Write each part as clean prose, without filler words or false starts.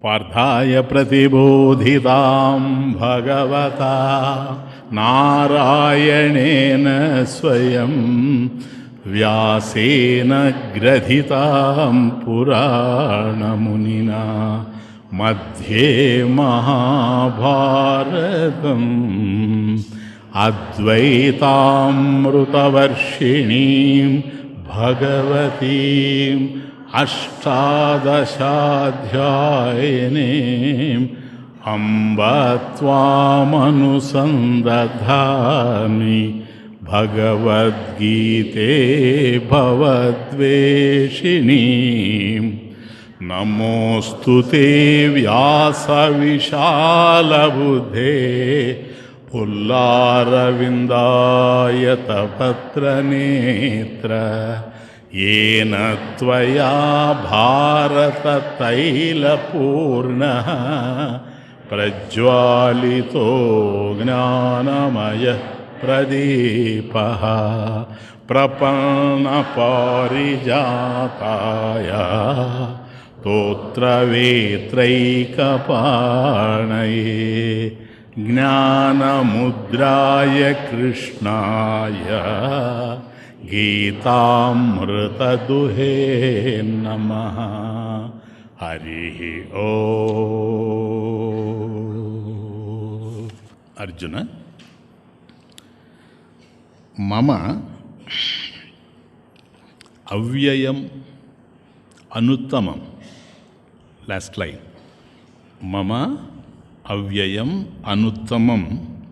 పార్థాయ ప్రతిబోధితాం భగవతా నారాయణేన స్వయం వ్యాసేన గ్రథితాం పురాణమునినా మధ్యే మహాభారతం అద్వైతామృతవర్షిణీం భగవతీం అష్టాదశాధ్యాయినీం అంబ త్వామనుసందధామి భగవద్గీతే భవద్వేషిణీం నమోऽस्तु తే వ్యాసవిశాలబుద్ధే పుల్లారవిందాయతపత్రనేత్ర येन त्वया भारततैलपूर्णः प्रज्वालितो ज्ञानमयः प्रदीपः प्रपन्नपारिजाताय स्तोत्रवेत्रैकपाणये ज्ञानमुद्राय कृष्णाय गीतामृतदुहे नमः। हरिः ओम्। अर्जुन, मम अव्ययम् अनुत्तमं, लास्ट लाइन, मम अव्ययम् अनुत्तमं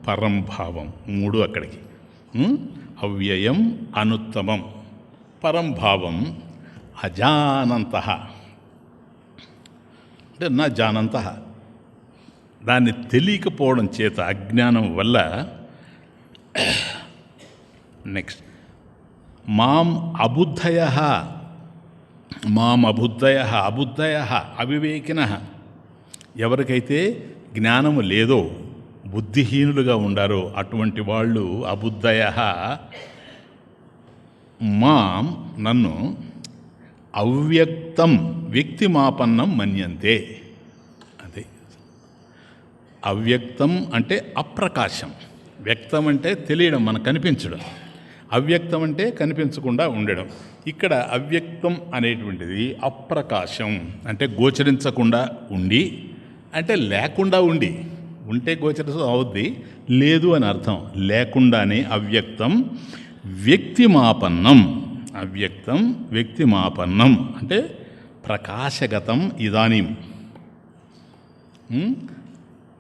परं भावं, मूडु अक्कडिकी, అవ్యయం అనుత్తమం పరంభావం అజానంతః అంటే నా జానంతః, దాన్ని తెలియకపోవడం చేత అజ్ఞానం వల్ల. నెక్స్ట్, మాం అబుద్ధయః అబుద్ధయః అవివేకినః, ఎవరికైతే జ్ఞానము లేదో బుద్ధిహీనులుగా ఉండారో అటువంటి వాళ్ళు అబుద్ధయః మాం నన్ను అవ్యక్తం వ్యక్తిమాపన్నం మన్యంతే. అదే అవ్యక్తం అంటే అప్రకాశం, వ్యక్తం అంటే తెలియడం, మనకు కనిపించడం, అవ్యక్తం అంటే కనిపించకుండా ఉండడం. ఇక్కడ అవ్యక్తం అనేటువంటిది అప్రకాశం అంటే గోచరించకుండా ఉండి, అంటే లేకుండా ఉండి, ఉంటే గోచరం అవుద్ది, లేదు అని అర్థం, లేకుండానే అవ్యక్తం వ్యక్తిమాపన్నం. అవ్యక్తం వ్యక్తిమాపన్నం అంటే ప్రకాశగతం ఇదానీం,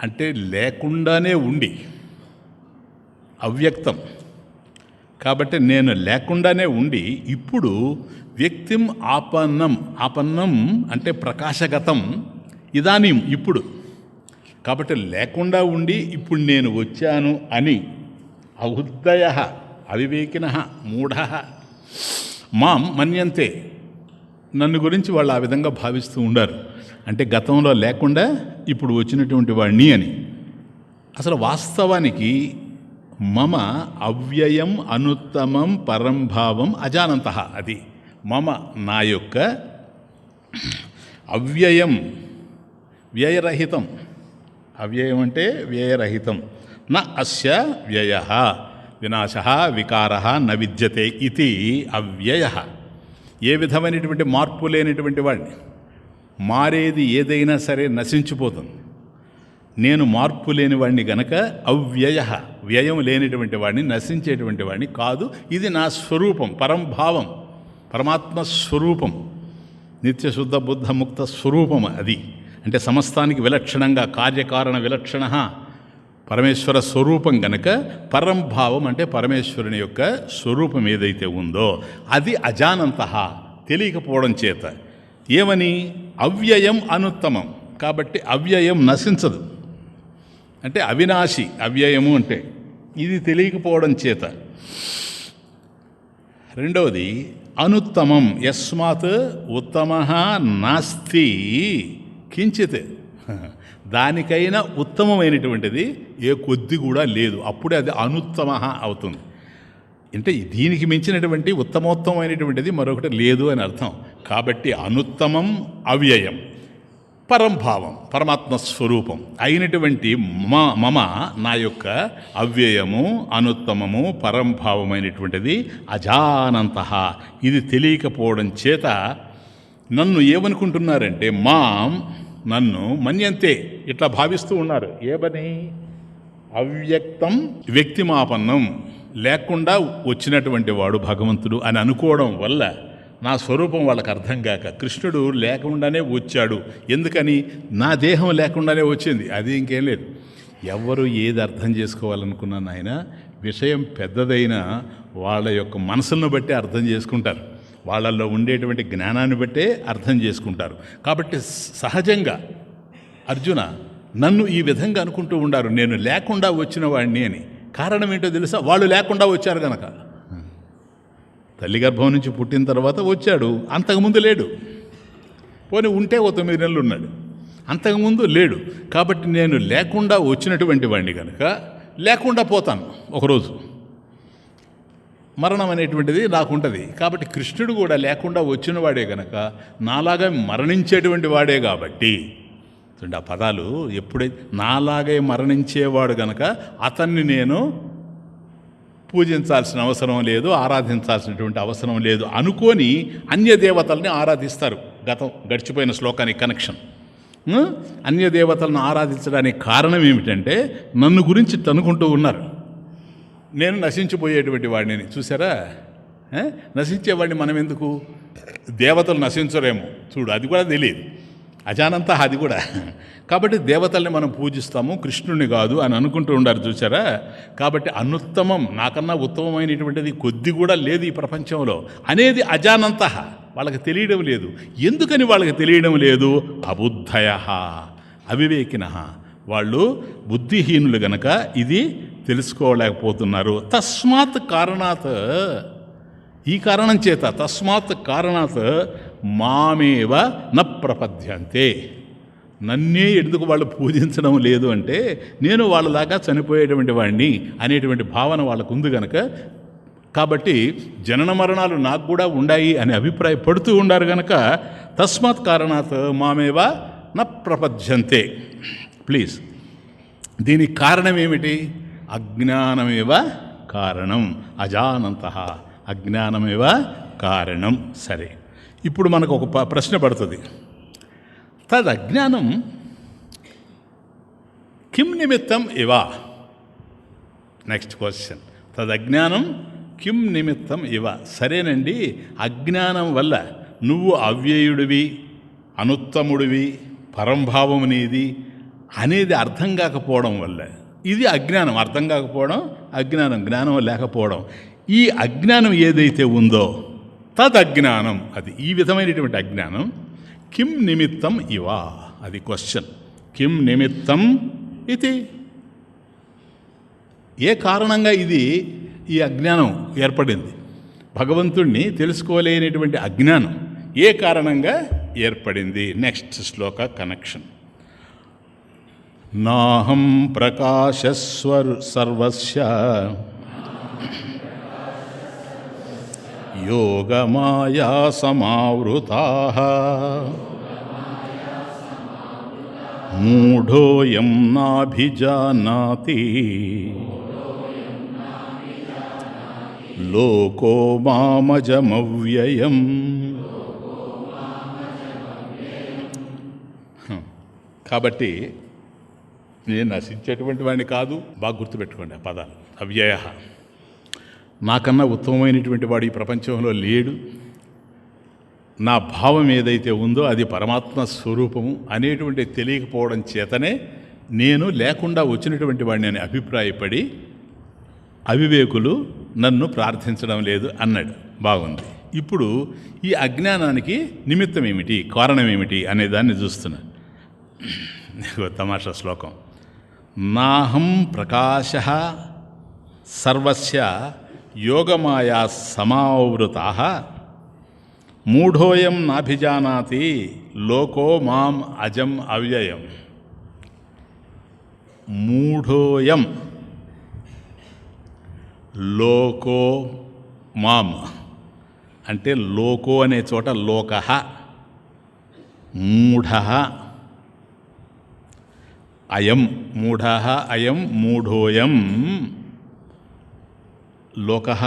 అంటే లేకుండానే ఉండి అవ్యక్తం. కాబట్టి నేను లేకుండానే ఉండి ఇప్పుడు వ్యక్తిం ఆపన్నం, ఆపన్నం అంటే ప్రకాశగతం ఇదానీం ఇప్పుడు. కాబట్టి లేకుండా ఉండి ఇప్పుడు నేను వచ్చాను అని అబుద్ధయః అవివేకినః మూఢః మాం మన్యంతే, నన్ను గురించి వాళ్ళు ఆ విధంగా భావిస్తూ ఉండారు. అంటే గతంలో లేకుండా ఇప్పుడు వచ్చినటువంటి వాడిని అని. అసలు వాస్తవానికి మమ అవ్యయం అనుత్తమం పరంభావం అజానంతః, అది మమ నా యొక్క అవ్యయం వ్యయరహితం, అవ్యయం అంటే వ్యయరహితం, న అస్య వ్యయః వినాశః వికారః న విద్యతే ఇది అవ్యయః. ఏ విధమైనటువంటి మార్పు లేనటువంటి వాడిని, మారేది ఏదైనా సరే నశించిపోతుంది. నేను మార్పు లేని వాడిని గనక అవ్యయః, వ్యయం లేనిటువంటి వాడిని, నశించేటువంటి వాడిని కాదు. ఇది నా స్వరూపం, పరంభావం, పరమాత్మ స్వరూపం, నిత్యశుద్ధ బుద్ధ ముక్త స్వరూపం అది. అంటే సమస్తానికి విలక్షణంగా కార్యకారణ విలక్షణ పరమేశ్వర స్వరూపం గనక పరంభావం అంటే పరమేశ్వరుని యొక్క స్వరూపం ఏదైతే ఉందో అది అజానంతః తెలియకపోవడం చేత. ఏమని? అవ్యయం అనుత్తమం. కాబట్టి అవ్యయం నశించదు, అంటే అవినాశి అవ్యయము అంటే ఇది తెలియకపోవడం చేత. రెండవది అనుత్తమం, యస్మాత్ ఉత్తమ నాస్తి కించిత్, దానికైనా ఉత్తమమైనటువంటిది ఏ కొద్ది కూడా లేదు, అప్పుడే అది అనుత్తమ అవుతుంది. అంటే దీనికి మించినటువంటి ఉత్తమోత్తమైనటువంటిది మరొకటి లేదు అని అర్థం. కాబట్టి అనుత్తమం అవ్యయం, పరంభావం, పరమాత్మ స్వరూపం అయినటువంటి మమ నా యొక్క అవ్యయము, అనుత్తమము, పరంభావమైనటువంటిది అజానంత, ఇది తెలియకపోవడం చేత నన్ను ఏమనుకుంటున్నారంటే నన్ను మన్యంతే ఇట్లా భావిస్తూ ఉన్నారు. ఏమని? అవ్యక్తం వ్యక్తిమాపన్నం, లేకుండా వచ్చినటువంటి వాడు భగవంతుడు అని అనుకోవడం వల్ల నా స్వరూపం వాళ్ళకి అర్థం కాక కృష్ణుడు లేకుండానే వచ్చాడు. ఎందుకని? నా దేహం లేకుండానే వచ్చింది, అది ఇంకేం లేదు. ఎవరు ఏది అర్థం చేసుకోవాలనుకున్నాను ఆయన, విషయం పెద్దదైనా వాళ్ళ యొక్క మనసులను బట్టి అర్థం చేసుకుంటారు, వాళ్ళల్లో ఉండేటువంటి జ్ఞానాన్ని బట్టే అర్థం చేసుకుంటారు. కాబట్టి సహజంగా అర్జున నన్ను ఈ విధంగా అనుకుంటూ ఉండారు, నేను లేకుండా వచ్చిన వాడిని అని. కారణం ఏంటో తెలుసా? వాళ్ళు లేకుండా వచ్చారు గనక. తల్లి గర్భం నుంచి పుట్టిన తర్వాత వచ్చాడు, అంతకుముందు లేడు. పోనీ ఉంటే ఓ 9 నెలలు ఉన్నాడు, అంతకుముందు లేడు. కాబట్టి నేను లేకుండా వచ్చినటువంటి వాడిని కనుక లేకుండా పోతాను ఒకరోజు. మరణం అనేటువంటిది నాకుంటుంది. కాబట్టి కృష్ణుడు కూడా లేకుండా వచ్చిన వాడే కనుక నాలాగా మరణించేటువంటి వాడే. కాబట్టి చూడండి ఆ పదాలు, ఎప్పుడైతే నాలాగే మరణించేవాడు కనుక అతన్ని నేను పూజించాల్సిన అవసరం లేదు, ఆరాధించాల్సినటువంటి అవసరం లేదు అనుకొని అన్యదేవతల్ని ఆరాధిస్తారు. గడిచిపోయిన శ్లోకానికి కనెక్షన్. అన్యదేవతలను ఆరాధించడానికి కారణం ఏమిటంటే నన్ను గురించి అనుకుంటూ ఉన్నారు, నేను నశించిపోయేటువంటి వాడిని. చూసారా? నశించేవాడిని మనం ఎందుకు? దేవతలు నశించరేమో చూడు, అది కూడా తెలియదు, అజానంత అది కూడా. కాబట్టి దేవతల్ని మనం పూజిస్తాము, కృష్ణుని కాదు అని అనుకుంటూ ఉండారు. చూసారా? కాబట్టి అనుత్తమం, నాకన్నా ఉత్తమమైనటువంటిది కొద్ది కూడా లేదు ఈ ప్రపంచంలో అనేది అజానంత, వాళ్ళకి తెలియడం లేదు. ఎందుకని వాళ్ళకి తెలియడం లేదు? అబుద్ధయ, అవివేకిన, వాళ్ళు బుద్ధిహీనులు గనక ఇది తెలుసుకోలేకపోతున్నారు. తస్మాత్ కారణాత్, ఈ కారణం చేత, తస్మాత్ కారణాత్ మామేవ న ప్రపద్యంతే, నన్నే ఎందుకు వాళ్ళు పూజించడం లేదు అంటే నేను వాళ్ళలాగా చనిపోయేటువంటి వాడిని అనేటువంటి భావన వాళ్ళకు ఉంది కనుక, కాబట్టి జనన మరణాలు నాకు కూడా ఉన్నాయి అని అభిప్రాయపడుతూ ఉండారు కనుక తస్మాత్ కారణాత్ మామేవ న ప్రపద్యంతే. ప్లీజ్, దీనికి కారణం ఏమిటి? అజ్ఞానమేవ కారణం, అజానంత, అజ్ఞానమేవ కారణం. సరే, ఇప్పుడు మనకు ఒక ప్రశ్న పడుతుంది. తదజ్ఞానం కిం నిమిత్తం ఇవ? నెక్స్ట్ క్వశ్చన్, తదజ్ఞానం కిం నిమిత్తం ఇవ? సరేనండి, అజ్ఞానం వల్ల నువ్వు అవ్యయుడివి, అనుత్తముడివి, పరంభావం నీది అనేది అర్థం కాకపోవడం వల్ల, ఇది అజ్ఞానం. అర్థం కాకపోవడం అజ్ఞానం, జ్ఞానం లేకపోవడం. ఈ అజ్ఞానం ఏదైతే ఉందో తదజ్ఞానం, అది ఈ విధమైనటువంటి అజ్ఞానం కిం నిమిత్తం ఇవ, అది క్వశ్చన్. కిం నిమిత్తం ఇది, ఏ కారణంగా ఇది ఈ అజ్ఞానం ఏర్పడింది? భగవంతుణ్ణి తెలుసుకోలేనటువంటి అజ్ఞానం ఏ కారణంగా ఏర్పడింది? నెక్స్ట్ శ్లోక కనెక్షన్. నాహం ప్రకాశస్వర్ సర్వస్య యోగమాయా సమావృతాః మూఢోయం నాభిజానాతి లోకో మామజమవ్యయం. కాబట్టి నేను నశించేటువంటి వాడిని కాదు, బాగా గుర్తుపెట్టుకోండి ఆ పదాలు. అవ్యయ, నాకన్నా ఉత్తమమైనటువంటి వాడు ఈ ప్రపంచంలో లేడు. నా భావం ఏదైతే ఉందో అది పరమాత్మ స్వరూపము అనేటువంటి తెలియకపోవడం చేతనే నేను లేకుండా వచ్చినటువంటి వాడిని అని అభిప్రాయపడి అవివేకులు నన్ను ప్రార్థించడం లేదు అన్నాడు. బాగుంది. ఇప్పుడు ఈ అజ్ఞానానికి నిమిత్తం ఏమిటి, కారణం ఏమిటి అనేదాన్ని చూస్తున్నా. తమాషా శ్లోకం. నాహం ప్రకాశ సర్వస్య యోగమాయా సమావృతాః మూఢోయం నాభిజానాతి లోకో మాం అజం అవ్యయం. మూఢోయం లోకో మాం అంటే లోకో అనే చోట లోకః, మూఢః అయం, మూఢః అయం, మూఢోయం లోకః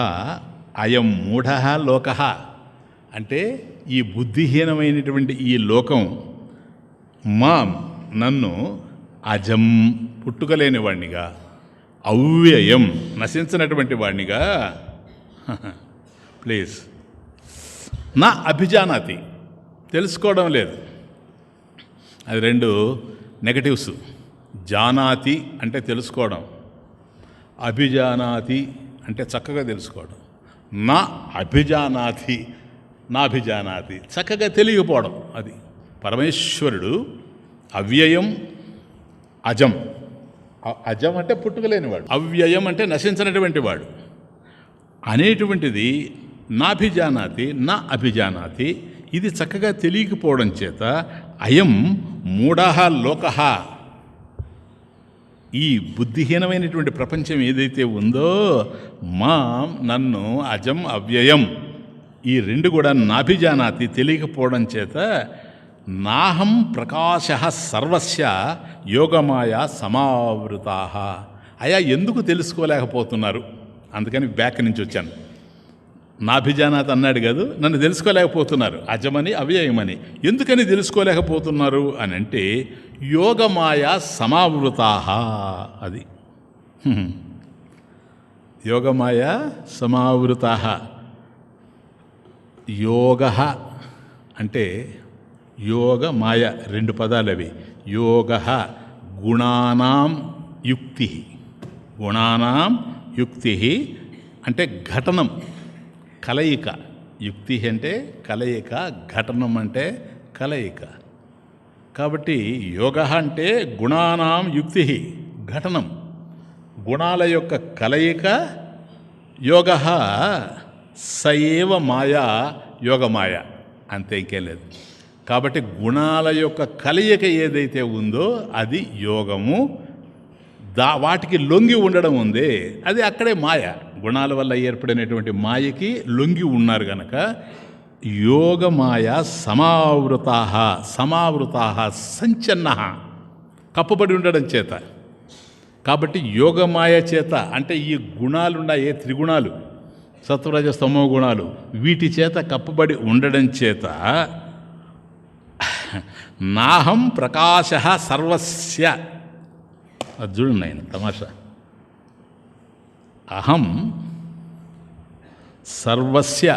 అయం మూఢః లోకః అంటే ఈ బుద్ధిహీనమైనటువంటి ఈ లోకం మాం నన్ను అజం పుట్టుకలేని వాణ్ణిగా, అవ్యయం నశించినటువంటి వాణ్ణిగా ప్లీజ్ నా అభిజానాతి తెలుసుకోవడం లేదు. అది రెండు నెగటివ్స్. జానాతి అంటే తెలుసుకోవడం, అభిజానాతి అంటే చక్కగా తెలుసుకోవడం. నా అభిజానాతి, నా అభిజానాతి చక్కగా తెలియకపోవడం. అది పరమేశ్వరుడు అవ్యయం అజం. అజం అంటే పుట్టుకలేనివాడు, అవ్యయం అంటే నశించినటువంటి వాడు అనేటువంటిది నాభిజానాతి, నా అభిజానాతి ఇది చక్కగా తెలియకపోవడం చేత అయం మూఢః లోకః ఈ బుద్ధిహీనమైనటువంటి ప్రపంచం ఏదైతే ఉందో మాం నన్ను అజం అవ్యయం ఈ రెండు కూడా నాభిజానాతి తెలియకపోవడం చేత నాహం ప్రకాశః సర్వస్య యోగమాయా సమావృతాః. అయా ఎందుకు తెలుసుకోలేకపోతున్నారు? అందుకని బ్యాక్ నుంచి వచ్చాను. నాభిజానాతి అన్నాడు కాదు, నన్ను తెలుసుకోలేకపోతున్నారు అజమని అవ్యయమని. ఎందుకని తెలుసుకోలేకపోతున్నారు అని అంటే యోగమాయా సమావృతాః. అది యోగమాయా సమావృతాః. యోగ అంటే యోగమాయ రెండు పదాలు అవి. యోగ గుణానాం యుక్తి, గుణానాం యుక్తి అంటే ఘటనం కలయిక. యుక్తి అంటే కలయిక, ఘటనం అంటే కలయిక. కాబట్టి యోగ అంటే గుణానాం యుక్తి ఘటనం, గుణాల యొక్క కలయిక. యోగ సయేవ మాయా యోగమాయ, అంతే ఇంకేం లేదు. కాబట్టి గుణాల యొక్క కలయిక ఏదైతే ఉందో అది యోగము. వాటికి లొంగి ఉండడం ఉంది, అది అక్కడే మాయ. గుణాల వల్ల ఏర్పడినటువంటి మాయకి లొంగి ఉన్నారు గనక యోగమాయ సమావృతాః. సమావృతాః సంచన్నః కప్పబడి ఉండడం చేత. కాబట్టి యోగమాయ చేత అంటే ఈ గుణాలున్నాయే త్రిగుణాలు, సత్వరజ స్తమో గుణాలు, వీటి చేత కప్పబడి ఉండడం చేత నాహం ప్రకాశః సర్వస్య. అది చూడండి ఆయన తమాషా. అహం సర్వస్య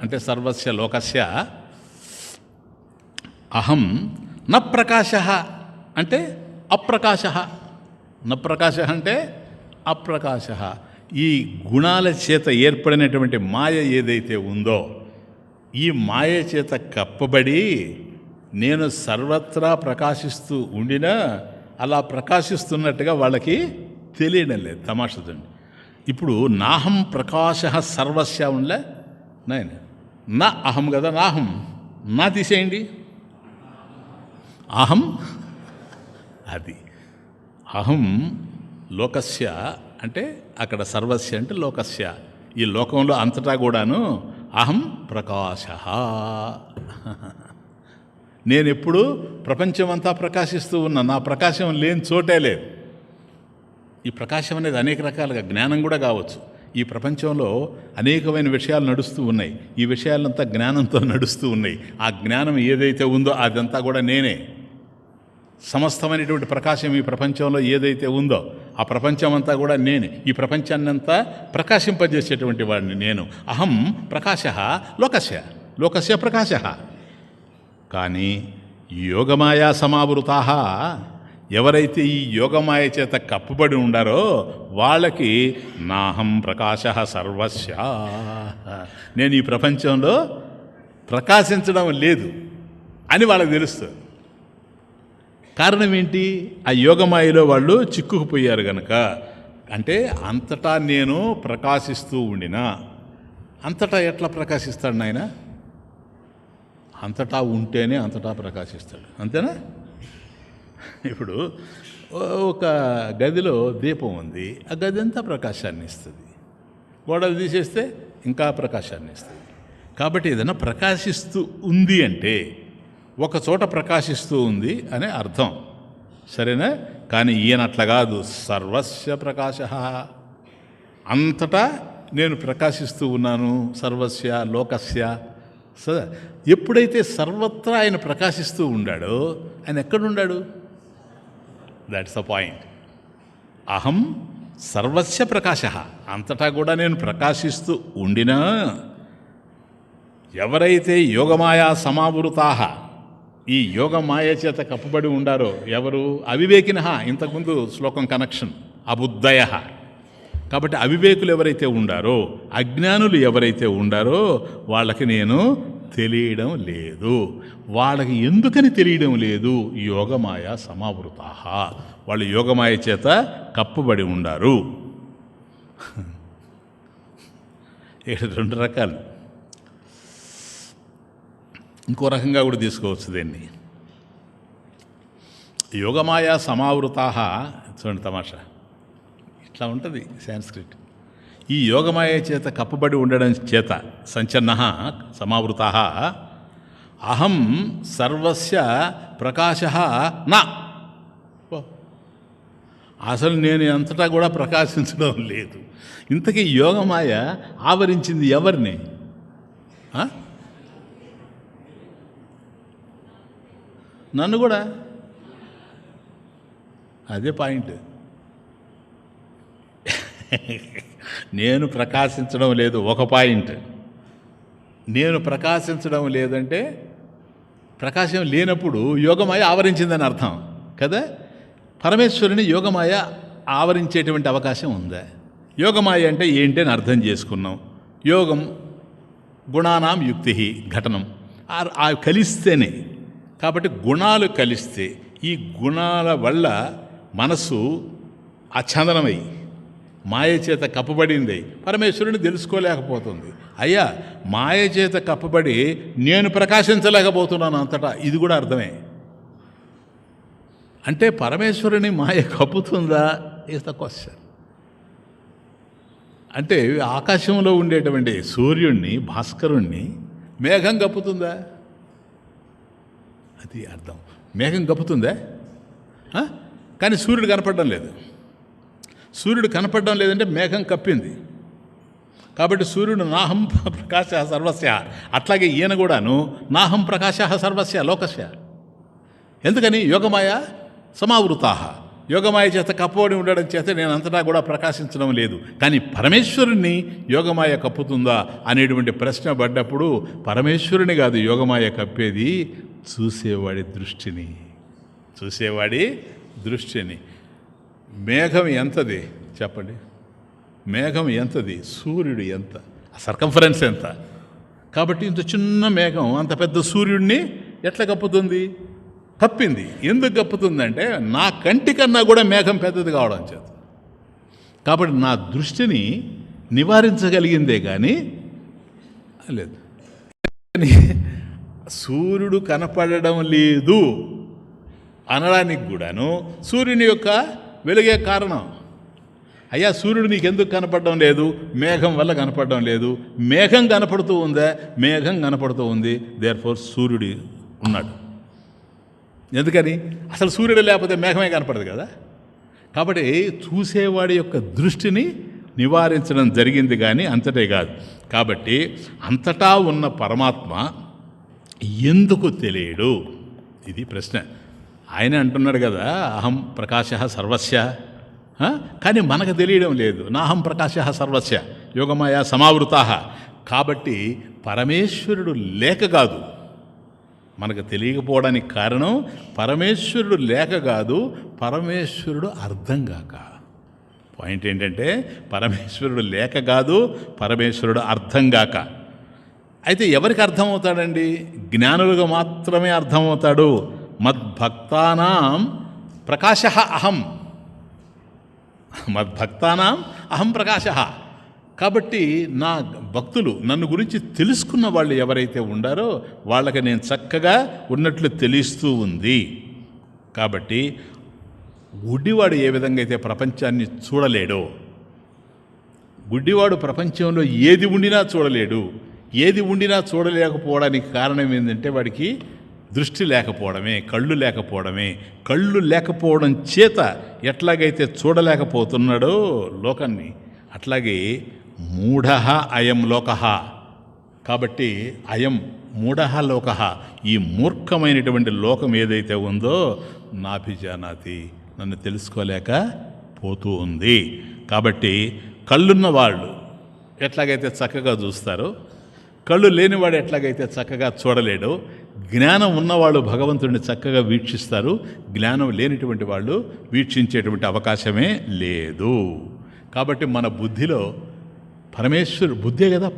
అంటే సర్వస్య లోకస్య. అహం న ప్రకాశః అంటే అప్రకాశః. న ప్రకాశః అంటే అప్రకాశః. ఈ గుణాల చేత ఏర్పడినటువంటి మాయ ఏదైతే ఉందో ఈ మాయ చేత కప్పబడి నేను సర్వత్రా ప్రకాశిస్తూ ఉండినా అలా ప్రకాశిస్తున్నట్టుగా వాళ్ళకి తెలియడం లేదు. తమాషా చూడండి. ఇప్పుడు నాహం ప్రకాశ సర్వస్య ఉండలే నాయన, నా అహం కదా, నాహం నా తీసేయండి, అహం. అది అహం లోకస్య అంటే అక్కడ సర్వస్య అంటే లోకస్య, ఈ లోకంలో అంతటా కూడాను అహం ప్రకాశ. నేను ఎప్పుడు ప్రపంచమంతా ప్రకాశిస్తూ ఉన్నా, నా ప్రకాశం లేని చోటే లేదు. ఈ ప్రకాశం అనేది అనేక రకాలుగా జ్ఞానం కూడా కావచ్చు. ఈ ప్రపంచంలో అనేకమైన విషయాలు నడుస్తూ ఉన్నాయి, ఈ విషయాలంతా జ్ఞానంతో నడుస్తూ ఉన్నాయి. ఆ జ్ఞానం ఏదైతే ఉందో అదంతా కూడా నేనే. సమస్తమైనటువంటి ప్రకాశం ఈ ప్రపంచంలో ఏదైతే ఉందో ఆ ప్రపంచం అంతా కూడా నేనే. ఈ ప్రపంచాన్ని అంతా ప్రకాశింపజేసేటువంటి వాడిని నేను. అహం ప్రకాశ లోకస్య, లోకస్య ప్రకాశ. కానీ యోగమాయా సమావృతా ఎవరైతే ఈ యోగమాయ చేత కప్పుబడి ఉండారో వాళ్ళకి నాహం ప్రకాశ సర్వస్య, నేను ఈ ప్రపంచంలో ప్రకాశించడం లేదు అని వాళ్ళకి తెలుస్తుంది. కారణం ఏంటి? ఆ యోగమాయలో వాళ్ళు చిక్కుకుపోయారు గనక. అంటే అంతటా నేను ప్రకాశిస్తూ ఉండినా అంతటా ఎట్లా ప్రకాశిస్తాడు నాయన? అంతటా ఉంటేనే అంతటా ప్రకాశిస్తాడు, అంతేనా? ఇప్పుడు ఒక గదిలో దీపం ఉంది, ఆ గది అంతా ప్రకాశాన్ని ఇస్తుంది. గోడలు తీసేస్తే ఇంకా ప్రకాశాన్ని ఇస్తుంది. కాబట్టి ఏదైనా ప్రకాశిస్తూ ఉంది అంటే ఒక చోట ప్రకాశిస్తూ ఉంది అనే అర్థం, సరేనా? కానీ ఈయన అట్లా కాదు. సర్వస్య ప్రకాశ, అంతటా నేను ప్రకాశిస్తూ ఉన్నాను. సర్వస్య లోకస్య. ఎప్పుడైతే సర్వత్రా ఆయన ప్రకాశిస్తూ ఉండాడో ఆయన ఎక్కడున్నాడు? That's the point. అహం సర్వస్య ప్రకాశ, అంతటా కూడా నేను ప్రకాశిస్తూ ఉండినా ఎవరైతే యోగమాయా సమావృతా, ఈ యోగమాయ చేత కప్పబడి ఉండారో ఎవరు? అవివేకిన. ఇంతకుముందు శ్లోకం కనెక్షన్. అబుద్ధయ. కాబట్టి అవివేకులు ఎవరైతే ఉండారో, అజ్ఞానులు ఎవరైతే ఉండారో వాళ్ళకి నేను తెలియడం లేదు. వాళ్ళకి ఎందుకని తెలియడం లేదు? యోగమాయ సమావృతా, వాళ్ళు యోగమాయ చేత కప్పబడి ఉండారు. ఇక్కడ రెండు రకాలు. ఇంకో రకంగా కూడా తీసుకోవచ్చు దీన్ని. యోగమాయ సమావృతా, చూడండి తమాషా, ఇట్లా ఉంటుంది సాంస్క్రిట్. ఈ యోగమాయ చేత కప్పబడి ఉండడం చేత సంచన్న సమావృత అహం సర్వస్య ప్రకాశ నా. అసలు నేను అంతటా కూడా ప్రకాశించడం లేదు. ఇంతకీ యోగమాయ ఆవరించింది ఎవరిని? నన్ను కూడా. అదే పాయింట్. నేను ప్రకాశించడం లేదు ఒక పాయింట్. నేను ప్రకాశించడం లేదంటే ప్రకాశం లేనప్పుడు యోగమాయ ఆవరించిందని అర్థం కదా. పరమేశ్వరుని యోగమాయ ఆవరించేటువంటి అవకాశం ఉందా? యోగమాయ అంటే ఏంటి అని అర్థం చేసుకున్నాం. యోగం గుణానాం యుక్తి ఘటనం, కలిస్తేనే. కాబట్టి గుణాలు కలిస్తే ఈ గుణాల వల్ల మనస్సు అఛందనమై మాయ చేత కప్పబడింది, పరమేశ్వరుని తెలుసుకోలేకపోతుంది. అయ్యా, మాయ చేత కప్పబడి నేను ప్రకాశించలేకపోతున్నాను అంతటా, ఇది కూడా అర్థమే. అంటే పరమేశ్వరుని మాయ కప్పుతుందా ఈజ్ ద క్వశ్చన్. అంటే ఆకాశంలో ఉండేటువంటి సూర్యుడిని, భాస్కరుణ్ణి మేఘం కప్పుతుందా? అది అర్థం. మేఘం కప్పుతుందా? కానీ సూర్యుడు కనపడడం లేదు. సూర్యుడు కనపడడం లేదంటే మేఘం కప్పింది. కాబట్టి సూర్యుడు నాహం ప్రకాశ సర్వస్య, అట్లాగే ఈయన కూడాను నాహం ప్రకాశ సర్వస్య లోకస్య. ఎందుకని? యోగమాయ సమావృతా, యోగమాయ చేత కప్పబడి ఉండడం చేత నేను అంతటా కూడా ప్రకాశించడం లేదు. కానీ పరమేశ్వరుణ్ణి యోగమాయ కప్పుతుందా అనేటువంటి ప్రశ్న పడ్డప్పుడు పరమేశ్వరుని కాదు యోగమాయ కప్పేది, చూసేవాడి దృష్టిని. చూసేవాడి దృష్టిని. మేఘం ఎంతది చెప్పండి? మేఘం ఎంతది? సూర్యుడు ఎంత? సర్కంఫరెన్స్ ఎంత? కాబట్టి ఇంత చిన్న మేఘం అంత పెద్ద సూర్యుడిని ఎట్లా కప్పుతుంది? కప్పింది. ఎందుకు కప్పుతుందంటే నా కంటికన్నా కూడా మేఘం పెద్దది కావడం చేత. కాబట్టి నా దృష్టిని నివారించగలిగిందే కానీ లేదు. సూర్యుడు కనపడడం లేదు అనడానికి కూడాను సూర్యుని యొక్క వెలుగే కారణం. అయ్యా, సూర్యుడు నీకెందుకు కనపడడం లేదు? మేఘం వల్ల కనపడడం లేదు. మేఘం కనపడుతూ ఉందా? మేఘం కనపడుతూ ఉంది. దేర్ఫోర్ సూర్యుడు ఉన్నాడు. ఎందుకని? అసలు సూర్యుడు లేకపోతే మేఘమే కనపడదు కదా. కాబట్టి చూసేవాడి యొక్క దృష్టిని నివారించడం జరిగింది కానీ అంతటే కాదు. కాబట్టి అంతటా ఉన్న పరమాత్మ ఎందుకు తెలియడు? ఇది ప్రశ్న. ఆయన అంటున్నాడు కదా, అహం ప్రకాశ సర్వస్య. కానీ మనకు తెలియడం లేదు. నాహం ప్రకాశ సర్వస్య యోగమాయ సమావృతా. కాబట్టి పరమేశ్వరుడు లేక కాదు, మనకు తెలియకపోవడానికి కారణం పరమేశ్వరుడు లేక కాదు, పరమేశ్వరుడు అర్థం కాక. పాయింట్ ఏంటంటే పరమేశ్వరుడు లేక కాదు, పరమేశ్వరుడు అర్థం కాక. అయితే ఎవరికి అర్థమవుతాడండి? జ్ఞానులుగా మాత్రమే అర్థమవుతాడు. మద్భక్తానాం ప్రకాశ అహం. మద్భక్తానాం అహం ప్రకాశ. కాబట్టి నా భక్తులు నన్ను గురించి తెలుసుకున్న వాళ్ళు ఎవరైతే ఉండారో వాళ్ళకి నేను చక్కగా ఉన్నట్లు తెలుస్తూ ఉంది. కాబట్టి గుడ్డివాడు ఏ విధంగా అయితే ప్రపంచాన్ని చూడలేడో, గుడ్డివాడు ప్రపంచంలో ఏది ఉండినా చూడలేడు. ఏది ఉండినా చూడలేకపోవడానికి కారణం ఏంటంటే వాడికి దృష్టి లేకపోవడమే, కళ్ళు లేకపోవడమే. కళ్ళు లేకపోవడం చేత ఎట్లాగైతే చూడలేకపోతున్నాడో లోకాన్ని, అట్లాగే మూఢ అయం లోక. కాబట్టి అయం మూఢ లోక, ఈ మూర్ఖమైనటువంటి లోకం ఏదైతే ఉందో నాభిజానాతి, నన్ను తెలుసుకోలేక పోతూ ఉంది. కాబట్టి కళ్ళున్న వాళ్ళు ఎట్లాగైతే చక్కగా చూస్తారో, కళ్ళు లేనివాడు ఎట్లాగైతే చక్కగా చూడలేడో, జ్ఞానం ఉన్నవాళ్ళు భగవంతుడిని చక్కగా వీక్షిస్తారు. జ్ఞానం లేనిటువంటి వాళ్ళు వీక్షించేటువంటి అవకాశమే లేదు. కాబట్టి మన బుద్ధిలో పరమేశ్వరు బుద్ధే కదా,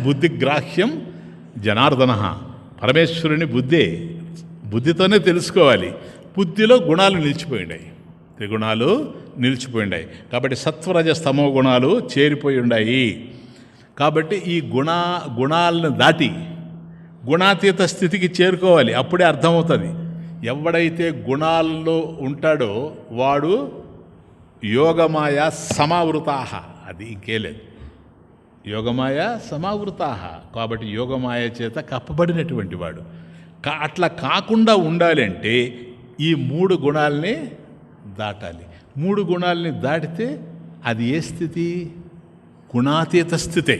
బుద్ధిగ్రాహ్యం జనార్దన. పరమేశ్వరుని బుద్ధితోనే తెలుసుకోవాలి. బుద్ధిలో గుణాలు నిలిచిపోయినాయి, త్రిగుణాలు నిలిచిపోయినాయి. కాబట్టి సత్వరజ స్తమో గుణాలు చేరిపోయి ఉన్నాయి. కాబట్టి ఈ గుణాలను దాటి గుణాతీత స్థితికి చేరుకోవాలి. అప్పుడే అర్థమవుతుంది. ఎవడైతే గుణాల్లో ఉంటాడో వాడు యోగమాయ సమావృతాహ, అది ఇంకేలేదు. యోగమాయ సమావృతాహ. కాబట్టి యోగమాయ చేత కప్పబడినటువంటి వాడు. అట్లా కాకుండా ఉండాలి అంటే ఈ 3 గుణాలని దాటాలి. 3 గుణాలని దాటితే అది ఏ స్థితి? గుణాతీత స్థితే.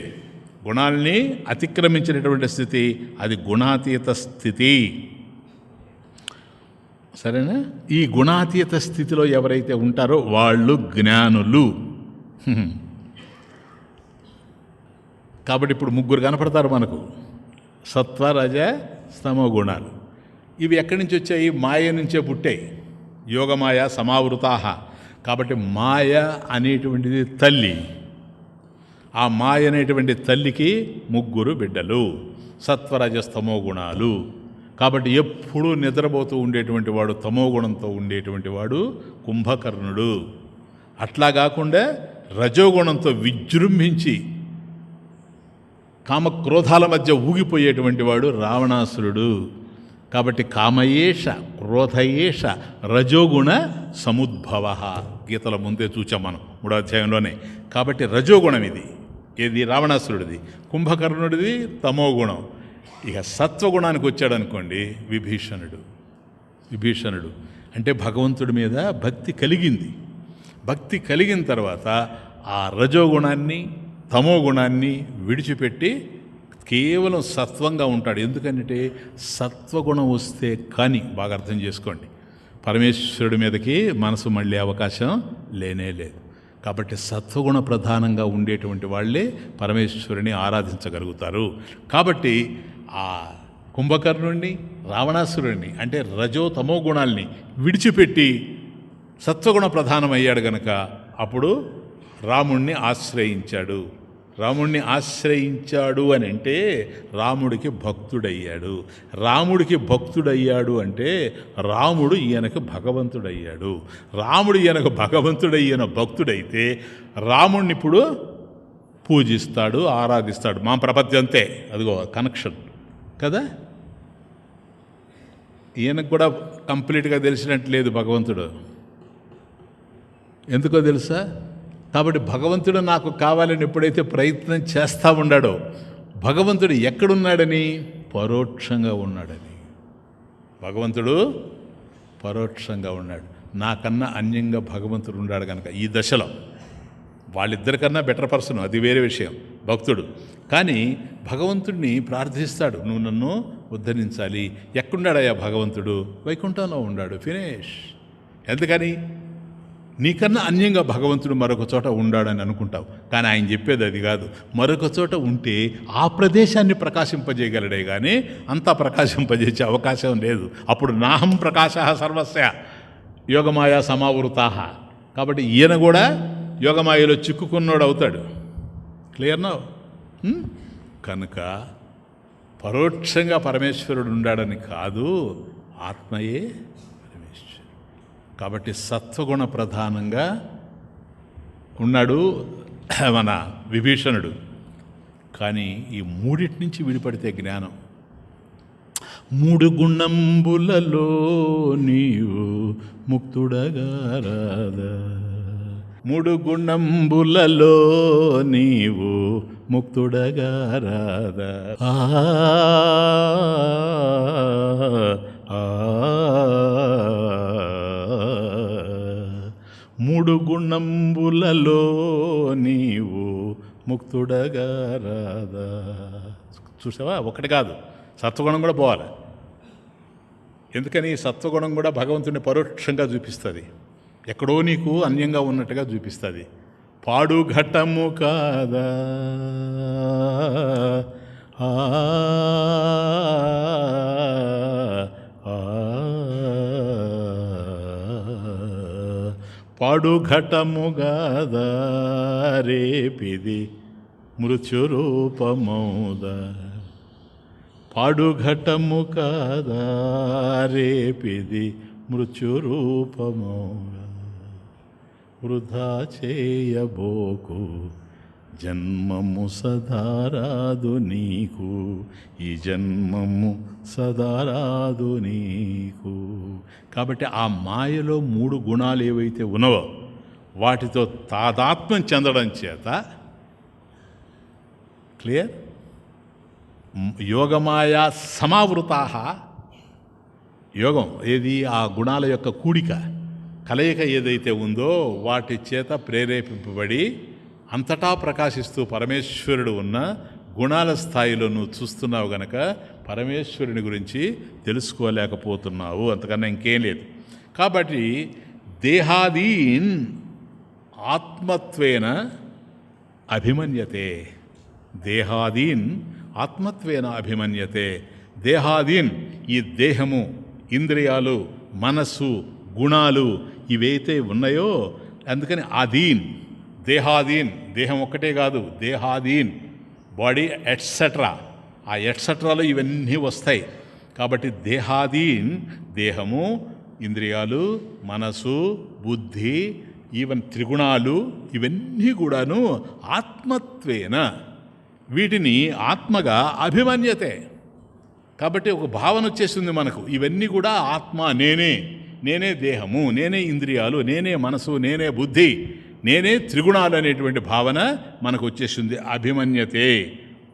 గుణాల్ని అతిక్రమించినటువంటి స్థితి అది గుణాతీత స్థితి. సరేనా? ఈ గుణాతీత స్థితిలో ఎవరైతే ఉంటారో వాళ్ళు జ్ఞానులు. కాబట్టి ఇప్పుడు 3 కనపడతారు మనకు, సత్వ రజ స్తమో గుణాలు. ఇవి ఎక్కడి నుంచి వచ్చాయి? మాయ నుంచే పుట్టాయి. యోగమాయ సమావృతాహ. కాబట్టి మాయ అనేటువంటిది తల్లి. ఆ మాయ అనేటువంటి తల్లికి 3 బిడ్డలు, సత్వరజస్తమో గుణాలు. కాబట్టి ఎప్పుడూ నిద్రపోతూ ఉండేటువంటి వాడు, తమోగుణంతో ఉండేటువంటి వాడు కుంభకర్ణుడు. అట్లా కాకుండా రజోగుణంతో విజృంభించి కామక్రోధాల మధ్య ఊగిపోయేటువంటి వాడు రావణాసురుడు. కాబట్టి కామయేష క్రోధయేష రజోగుణ సముద్భవ. గీతల ముందే చూచాం మనం 3వ అధ్యాయంలోనే. కాబట్టి రజోగుణం ఇది, ఏది? రావణాసురుడిది. కుంభకర్ణుడిది తమోగుణం. ఇక సత్వగుణానికి వచ్చాడనుకోండి విభీషణుడు అంటే భగవంతుడి మీద భక్తి కలిగింది. భక్తి కలిగిన తర్వాత ఆ రజోగుణాన్ని తమోగుణాన్ని విడిచిపెట్టి కేవలం సత్వంగా ఉంటాడు. ఎందుకంటే సత్వగుణం వస్తే కానీ, బాగా అర్థం చేసుకోండి, పరమేశ్వరుడి మీదకి మనసు మళ్ళీ అవకాశం లేనే లేదు. కాబట్టి సత్వగుణ ప్రధానంగా ఉండేటువంటి వాళ్ళే పరమేశ్వరుని ఆరాధించగలుగుతారు. కాబట్టి ఆ కుంభకర్ణుడిని, రావణాసురుడిని అంటే రజో తమో గుణాల్ని విడిచిపెట్టి సత్వగుణ ప్రధానమయ్యాడు గనక అప్పుడు రాముణ్ణి ఆశ్రయించాడు. రాముణ్ణి ఆశ్రయించాడు అని అంటే రాముడికి భక్తుడయ్యాడు. రాముడికి భక్తుడయ్యాడు అంటే రాముడు ఈయనకు భగవంతుడయ్యాడు. రాముడు ఈయనకు భగవంతుడయ్యిన భక్తుడైతే రాముడిని ఇప్పుడు పూజిస్తాడు, ఆరాధిస్తాడు. మా ప్రపంచంతే, అదిగో కనెక్షన్ కదా. ఈయనకు కూడా కంప్లీట్గా తెలిసినట్టు లేదు భగవంతుడు. ఎందుకో తెలుసా? కాబట్టి భగవంతుడు నాకు కావాలని ఎప్పుడైతే ప్రయత్నం చేస్తూ ఉన్నాడో, భగవంతుడు ఎక్కడున్నాడని? పరోక్షంగా ఉన్నాడని. భగవంతుడు పరోక్షంగా ఉన్నాడు. నాకన్నా అన్యంగా భగవంతుడు ఉన్నాడు కనుక ఈ దశలో వాళ్ళిద్దరికన్నా బెటర్ పర్సన్, అది వేరే విషయం, భక్తుడు. కానీ భగవంతుడిని ప్రార్థిస్తాడు, నువ్వు నన్ను ఉద్ధరించాలి. ఎక్కడున్నాడయ్యా భగవంతుడు? వైకుంఠంలో ఉన్నాడు. ఫినిష్. ఎందుకని? నీకన్నా అన్యంగా భగవంతుడు మరొక చోట ఉండాడని అనుకుంటావు. కానీ ఆయన చెప్పేది అది కాదు. మరొక చోట ఉంటే ఆ ప్రదేశాన్ని ప్రకాశింపజేయగలడే కానీ అంతా ప్రకాశింపజేసే అవకాశం లేదు. అప్పుడు నాహం ప్రకాశ సర్వస్య యోగమాయ సమావృతాహ. కాబట్టి ఈయన కూడా యోగమాయలో చిక్కుకున్నోడు అవుతాడు. క్లియర్నా? కనుక పరోక్షంగా పరమేశ్వరుడు ఉండాడని కాదు, ఆత్మయే పరమేశ్వరుడు. కాబట్టి సత్వగుణ ప్రధానంగా ఉన్నాడు మన విభీషణుడు. కానీ ఈ మూడిటి నుంచి విడిపడితే జ్ఞానం. మూడు గుణంబులలో నీవు ముక్తుడగా రాదా, మూడు గుణంబులలో నీవు ముక్తుడగా రాదా. మూడు గుణంబులలో నీవు ముక్తుడగా రాదా. చూసావా, ఒకటి కాదు, సత్వగుణం కూడా పోవాలి. ఎందుకని సత్వగుణం కూడా భగవంతుని పరోక్షంగా చూపిస్తుంది, ఎక్కడో నీకు అన్యంగా ఉన్నట్టుగా చూపిస్తుంది. పాడు ఘట్టము కాదా, పాడు ఘటము గాదా రేపిది మృత్యురూపమౌదా, పాడు ఘటము కాదా రేపిది మృత్యురూపమౌదా. వృధా చేయబోకు జన్మము సదారాదు నీకు, ఈ జన్మము సదారాదు నీకు. కాబట్టి ఆ మాయలో మూడు గుణాలు ఏవైతే ఉన్నవో వాటితో తాదాత్మ్యం చెందడం చేత క్లియర్. యోగమాయా సమావృతా, యోగం ఏది, ఆ గుణాల యొక్క కూడిక కలయిక ఏదైతే ఉందో వాటి చేత ప్రేరేపింపబడి అంతటా ప్రకాశిస్తూ పరమేశ్వరుడు ఉన్న గుణాల స్థాయిలో నువ్వు చూస్తున్నావు గనక పరమేశ్వరుని గురించి తెలుసుకోలేకపోతున్నావు, అంతకన్నా ఇంకేం లేదు. కాబట్టి దేహాదీన్ ఆత్మత్వేన అభిమన్యతే, దేహాదీన్ ఆత్మత్వేన అభిమన్యతే. దేహాదీన్ ఈ దేహము, ఇంద్రియాలు, మనస్సు, గుణాలు ఇవైతే ఉన్నాయో, అందుకని ఆదీన్, దేహాదీన్, దేహం ఒక్కటే కాదు, దేహాదీన్ బాడీ ఎట్సెట్రా, ఆ ఎట్సెట్రాలో ఇవన్నీ వస్తాయి. కాబట్టి దేహాదీన్, దేహము, ఇంద్రియాలు, మనసు, బుద్ధి, ఈవెన్ త్రిగుణాలు ఇవన్నీ కూడాను ఆత్మత్వేన, వీటిని ఆత్మగా అభిమన్యతే. కాబట్టి ఒక భావన వచ్చేస్తుంది మనకు, ఇవన్నీ కూడా ఆత్మ, నేనే, నేనే దేహము, నేనే ఇంద్రియాలు, నేనే మనసు, నేనే బుద్ధి, నేనే త్రిగుణాలు అనేటువంటి భావన మనకు వచ్చేసింది, అభిమన్యతే.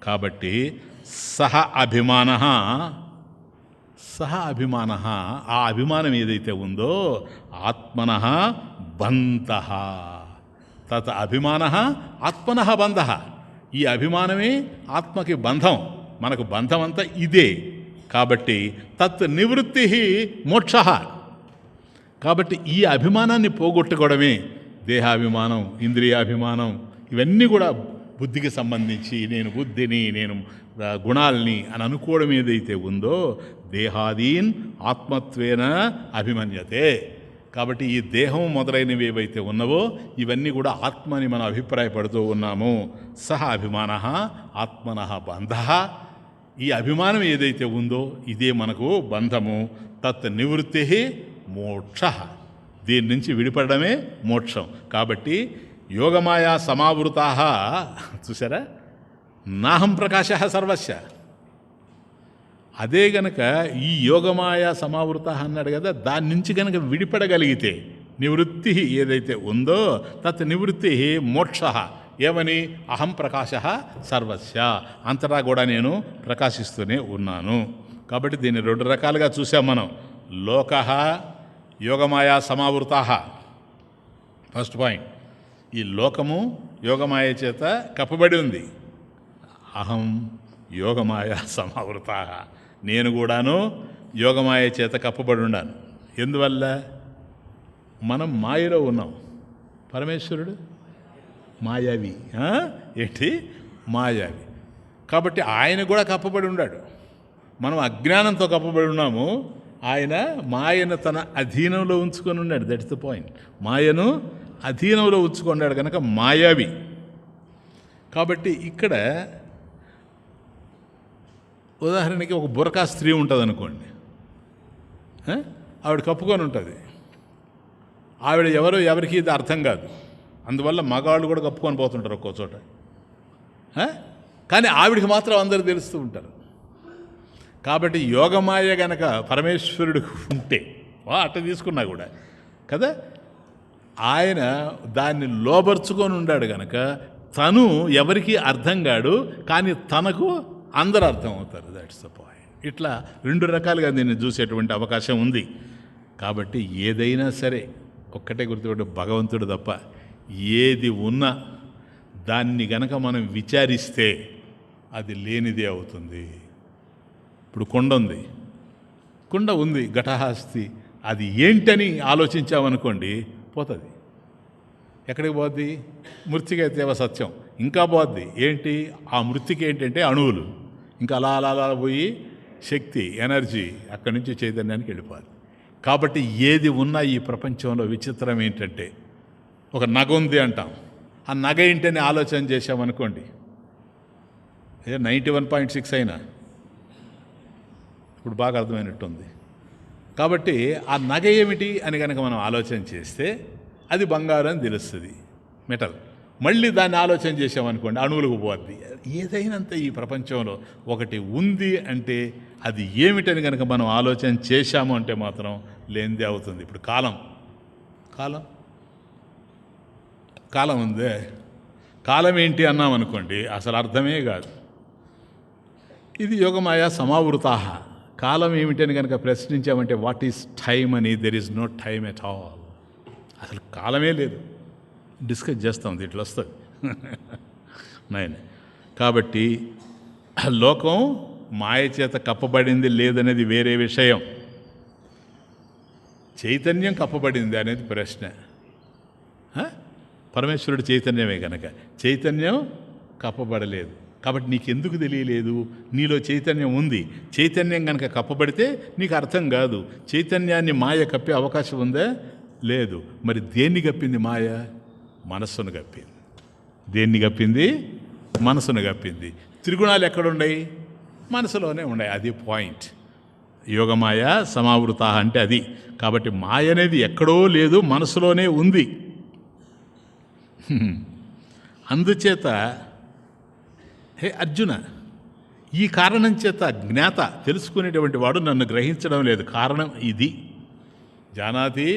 కాబట్టి సహ అభిమాన, ఆ అభిమానం ఏదైతే ఉందో ఆత్మన బంధ, తత్ అభిమాన ఆత్మన బంధ. ఈ అభిమానమే ఆత్మకి బంధం, మనకు బంధం అంతా ఇదే. కాబట్టి తత్ నివృత్తి మోక్ష. కాబట్టి ఈ అభిమానాన్ని పోగొట్టుకోవడమే దేహాభిమానం, ఇంద్రియాభిమానం, ఇవన్నీ కూడా బుద్ధికి సంబంధించి నేను బుద్ధిని, నేను గుణాలని అని అనుకోవడం ఏదైతే ఉందో దేహాదీన్ ఆత్మత్వేన అభిమన్యతే. కాబట్టి ఈ దేహం మొదలైనవి ఏవైతే ఉన్నవో ఇవన్నీ కూడా ఆత్మని మనం అభిప్రాయపడుతూ ఉన్నాము. సహ అభిమాన ఆత్మన బంధ, ఈ అభిమానం ఏదైతే ఉందో ఇదే మనకు బంధము. తత్ నివృత్తి మోక్ష, దీని నుంచి విడిపడమే మోక్షం. కాబట్టి యోగమాయా సమావృతా, చూసారా, నాహం ప్రకాశ సర్వస్య. అదే గనక ఈ యోగమాయా సమావృత అన్నాడు కదా, దాని నుంచి గనక విడిపడగలిగితే నివృత్తి ఏదైతే ఉందో తత్ నివృత్తి మోక్ష. ఏమని, అహం ప్రకాశ సర్వస్య, అంతటా కూడా నేను ప్రకాశిస్తూనే ఉన్నాను. కాబట్టి దీన్ని రెండు రకాలుగా చూసాం మనం. లోక యోగమాయా సమావృత. ఫస్ట్ పాయింట్, ఈ లోకము యోగమాయ చేత కప్పబడి ఉంది. అహం యోగమాయా సమావృత, నేను కూడాను యోగమాయ చేత కప్పబడి ఉన్నాను. ఎందువల్ల? మనం మాయలో ఉన్నాం, పరమేశ్వరుడు మాయావి. ఏంటి? మాయావి. కాబట్టి ఆయన కూడా కప్పబడి ఉన్నాడు. మనం అజ్ఞానంతో కప్పబడి ఉన్నాము, ఆయన మాయను తన అధీనంలో ఉంచుకొని ఉన్నాడు. That's the point. మాయను అధీనంలో ఉంచుకున్నాడు కనుక మాయావి. కాబట్టి ఇక్కడ ఉదాహరణకి ఒక బురకా స్త్రీ ఉంటుంది అనుకోండి, ఆవిడ కప్పుకొని ఉంటుంది. ఆవిడ ఎవరో ఎవరికి ఇది అర్థం కాదు. అందువల్ల మగాళ్ళు కూడా కప్పుకొని పోతుంటారు ఒక్కో చోట. కానీ ఆవిడికి మాత్రం అందరూ తెలుస్తూ ఉంటారు. కాబట్టి యోగమాయ గనక పరమేశ్వరుడు ఉంటే అట్ట తీసుకున్నా కూడా కదా, ఆయన దాన్ని లోబర్చుకొని ఉన్నాడు గనక తను ఎవరికి అర్థం కాడు, కానీ తనకు అందరూ అర్థం అవుతారు. That's the point. ఇట్లా రెండు రకాలుగా దీన్ని చూసేటువంటి అవకాశం ఉంది. కాబట్టి ఏదైనా సరే ఒక్కటే గుర్తుపెట్టు, భగవంతుడు తప్ప ఏది ఉన్నా దాన్ని గనక మనం విచారిస్తే అది లేనిదే అవుతుంది. ఇప్పుడు కుండ ఉంది ఘటహాస్తి, అది ఏంటని ఆలోచించామనుకోండి పోతుంది. ఎక్కడికి పోద్ది? మృత్తికైతేవ సత్యం ఇంకా పోద్ది. ఏంటి ఆ మృత్తిక? ఏంటంటే అణువులు. ఇంకా అలా అలా అలా పోయి శక్తి, ఎనర్జీ అక్కడి నుంచి చైతన్యానికి వెళ్ళిపోద్ది. కాబట్టి ఏది ఉన్నా ఈ ప్రపంచంలో విచిత్రం ఏంటంటే, ఒక నగ ఉంది అంటాం, ఆ నగ ఏంటని ఆలోచన చేశామనుకోండి, 91.6 అయినా ఇప్పుడు బాగా అర్థమైనట్టుంది. కాబట్టి ఆ నగ ఏమిటి అని కనుక మనం ఆలోచన చేస్తే అది బంగారం అని తెలుస్తుంది, మెటల్. మళ్ళీ దాన్ని ఆలోచన చేసామనుకోండి అణువులకు పోద్ది. ఏదైనంత ఈ ప్రపంచంలో ఒకటి ఉంది అంటే అది ఏమిటని కనుక మనం ఆలోచన చేశాము అంటే మాత్రం లేనిదే అవుతుంది. ఇప్పుడు కాలం ఉందే, కాలం ఏంటి అన్నామనుకోండి అసలు అర్థమే కాదు. ఇది యోగమాయ సమావృతాహ. కాలం ఏమిటని కనుక ప్రశ్నించామంటే వాట్ ఈజ్ టైమ్ అని, there is no time at all. అసలు కాలమే లేదు. డిస్కస్ చేస్తాం, ఇట్లా వస్తుంది. నైన్. కాబట్టి లోకం మాయ చేత కప్పబడింది లేదనేది వేరే విషయం, చైతన్యం కప్పబడింది అనేది ప్రశ్న. పరమేశ్వరుడు చైతన్యమే కనుక చైతన్యం కప్పబడలేదు. కాబట్టి నీకెందుకు తెలియలేదు? నీలో చైతన్యం ఉంది. చైతన్యం కనుక కప్పబడితే నీకు అర్థం కాదు. చైతన్యాన్ని మాయ కప్పే అవకాశం ఉందా? లేదు. మరి దేన్ని కప్పింది మాయ? మనస్సును కప్పింది. దేన్ని కప్పింది? మనసును కప్పింది. త్రిగుణాలు ఎక్కడున్నాయి? మనసులోనే ఉన్నాయి. అది పాయింట్. యోగమాయ సమావృత అంటే అది. కాబట్టి మాయ అనేది ఎక్కడో లేదు, మనసులోనే ఉంది. అందుచేత హే అర్జున, ఈ కారణం చేత జ్ఞాత తెలుసుకునేటువంటి వాడు నన్ను గ్రహించడం లేదు. కారణం ఇది. జానాతి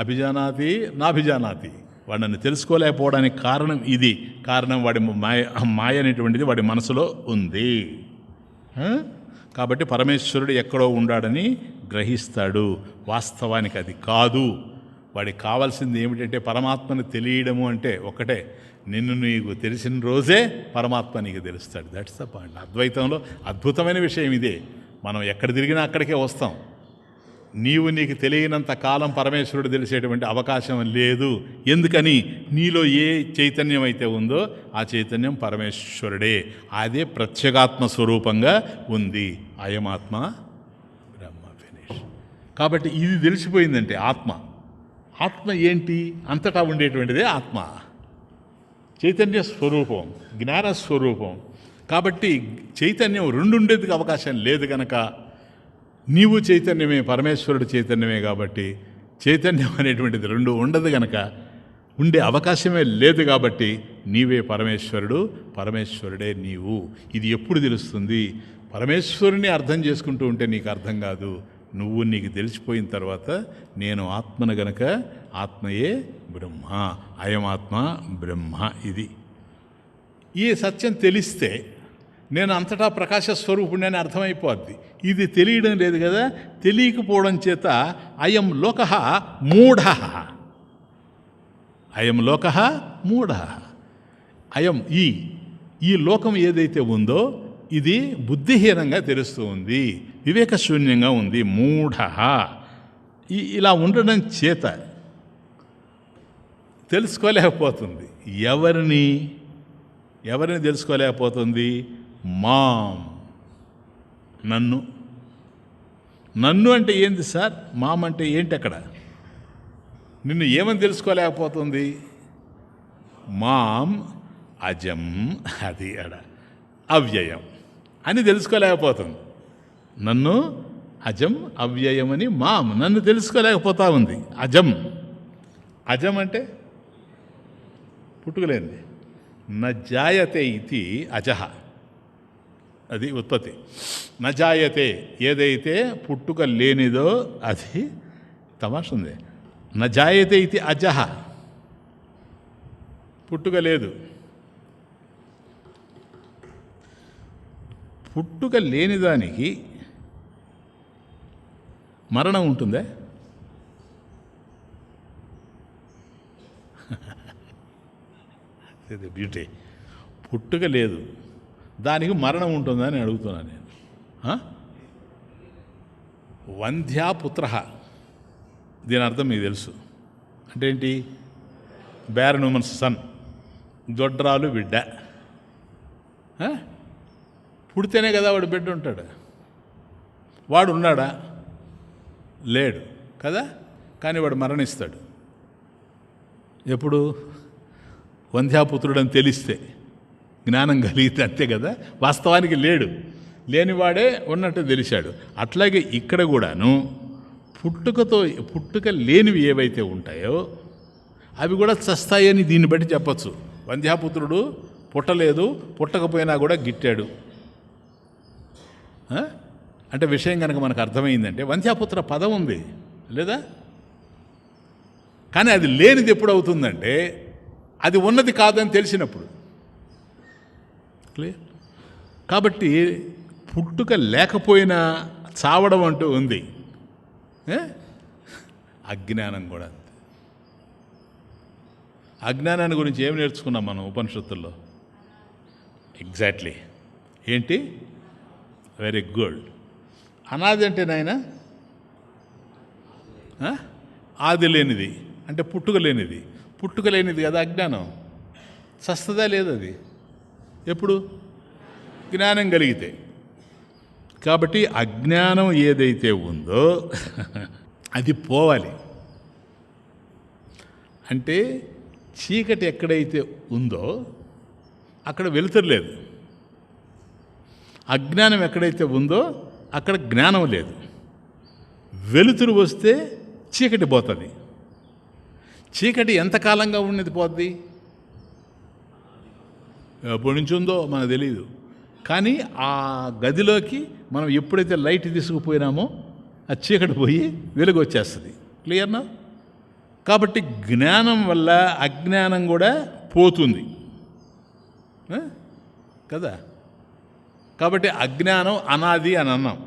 అభిజానాతి నాభిజానాతి. వాడు నన్ను తెలుసుకోలేకపోవడానికి కారణం ఇది. కారణం వాడి మాయ అనేటువంటిది వాడి మనసులో ఉంది. కాబట్టి పరమేశ్వరుడు ఎక్కడో ఉండాడని గ్రహిస్తాడు. వాస్తవానికి అది కాదు. వాడికి కావాల్సింది ఏమిటంటే పరమాత్మను తెలియడము అంటే ఒకటే, నిన్ను నీకు తెలిసిన రోజే పరమాత్మ నీకు తెలుస్తాడు. That's the point. అద్వైతంలో అద్భుతమైన విషయం ఇదే. మనం ఎక్కడ తిరిగినా అక్కడికే వస్తాం. నీకు తెలియనంత కాలం పరమేశ్వరుడు తెలిసేటువంటి అవకాశం లేదు. ఎందుకని? నీలో ఏ చైతన్యం అయితే ఉందో ఆ చైతన్యం పరమేశ్వరుడే. అదే ప్రత్యేగాత్మ స్వరూపంగా ఉంది. అయమాత్మ బ్రహ్మ. ఫినిష్. కాబట్టి ఇది తెలిసిపోయిందంటే ఆత్మ ఏంటి? అంతటా ఉండేటువంటిదే ఆత్మ. చైతన్య స్వరూపం, జ్ఞానస్వరూపం. కాబట్టి చైతన్యం రెండు ఉండేందుకు అవకాశం లేదు కనుక నీవు చైతన్యమే, పరమేశ్వరుడు చైతన్యమే. కాబట్టి చైతన్యం అనేటువంటిది రెండు ఉండదు కనుక ఉండే అవకాశమే లేదు. కాబట్టి నీవే పరమేశ్వరుడు, పరమేశ్వరుడే నీవు. ఇది ఎప్పుడు తెలుస్తుంది? పరమేశ్వరుని అర్థం చేసుకుంటూ ఉంటే నీకు అర్థం కాదు. నువ్వు నీకు తెలిసిపోయిన తర్వాత నేను ఆత్మను గనక ఆత్మయే బ్రహ్మ, అయమాత్మ బ్రహ్మ. ఇది ఈ సత్యం తెలిస్తే నేను అంతటా ప్రకాశ స్వరూపుణ్ణి అని అర్థమైపోద్ది. ఇది తెలియడం లేదు కదా. తెలియకపోవడం చేత అయం లోకః మూఢః. అయం లోకః మూఢః. అయం ఈ లోకం ఏదైతే ఉందో ఇది బుద్ధిహీనంగా తెలుస్తూ ఉంది, వివేకశూన్యంగా ఉంది. మూఢః. ఇలా ఉండడం చేత తెలుసుకోలేకపోతుంది. ఎవరిని తెలుసుకోలేకపోతుంది? నన్ను అంటే ఏంది సార్? మామ్ అంటే ఏంటి? అక్కడ నిన్ను ఏమని తెలుసుకోలేకపోతుంది? మాం అజం, అది అవ్యయం అని తెలుసుకోలేకపోతుంది. నన్ను అజం అవ్యయమని నన్ను తెలుసుకోలేకపోతా ఉంది. అజం అంటే పుట్టుకలేనిది. నజాయతే ఇది అజహ, అది ఉత్పత్తి. నజాయతే ఏదైతే పుట్టుక లేనిదో అది తమాష ఉంది. నజాయతే ఇది అజహ, పుట్టుక లేదు. పుట్టుక లేనిదానికి మరణం ఉంటుందే? బ్యూటీ. పుట్టుక లేదు, దానికి మరణం ఉంటుందని అడుగుతున్నాను నేను. వంధ్యాపుత్ర, దీని అర్థం మీకు తెలుసు అంటే ఏంటి? బ్యారన్ ఉమెన్స్ సన్, దొడ్రాలు బిడ్డ. పుడితేనే కదా వాడు బిడ్డ ఉంటాడు. వాడు ఉన్నాడా? లేడు కదా. కానీ వాడు మరణిస్తాడు ఎప్పుడు? వంధ్యాపుత్రుడని తెలిస్తే, జ్ఞానం కలిగితే, అంతే కదా. వాస్తవానికి లేడు, లేనివాడే ఉన్నట్టు తెలిసాడు. అట్లాగే ఇక్కడ కూడాను పుట్టుక లేనివి ఏవైతే ఉంటాయో అవి కూడా చస్తాయని దీన్ని బట్టి చెప్పచ్చు. వంధ్యాపుత్రుడు పుట్టలేదు, పుట్టకపోయినా కూడా గిట్టాడు అంటే విషయం కనుక మనకు అర్థమైందంటే, వంధ్యాపుత్ర పదం ఉంది లేదా? కానీ అది లేనిది ఎప్పుడు అవుతుందంటే అది ఉన్నది కాదని తెలిసినప్పుడు. క్లియర్? కాబట్టి పుట్టుక లేకపోయినా చావడం అంటూ ఉంది. అజ్ఞానం కూడా అంతే. అజ్ఞానాన్ని గురించి ఏం నేర్చుకున్నాం మనం ఉపనిషత్తుల్లో? ఎగ్జాక్ట్లీ ఏంటి? Very good. అనాది అంటే నాయన ఆది లేనిది అంటే పుట్టుక లేనిది. పుట్టుక లేనిది కదా అజ్ఞానం. చస్తదా లేదు అది ఎప్పుడు? జ్ఞానం కలిగితే. కాబట్టి అజ్ఞానం ఏదైతే ఉందో అది పోవాలి. అంటే చీకటి ఎక్కడైతే ఉందో అక్కడ వెలుతురు లేదు, అజ్ఞానం ఎక్కడైతే ఉందో అక్కడ జ్ఞానం లేదు. వెలుతురు వస్తే చీకటి పోతుంది. చీకటి ఎంతకాలంగా ఉన్నది పోద్ది? ఎప్పటి నుంచి ఉందో మనకు తెలియదు. కానీ ఆ గదిలోకి మనం ఎప్పుడైతే లైట్ తీసుకుపోయినామో ఆ చీకటి పోయి వెలుగు వచ్చేస్తుంది. క్లియర్నా? కాబట్టి జ్ఞానం వల్ల అజ్ఞానం కూడా పోతుంది కదా. కాబట్టి అజ్ఞానం అనాది అని అన్నాం.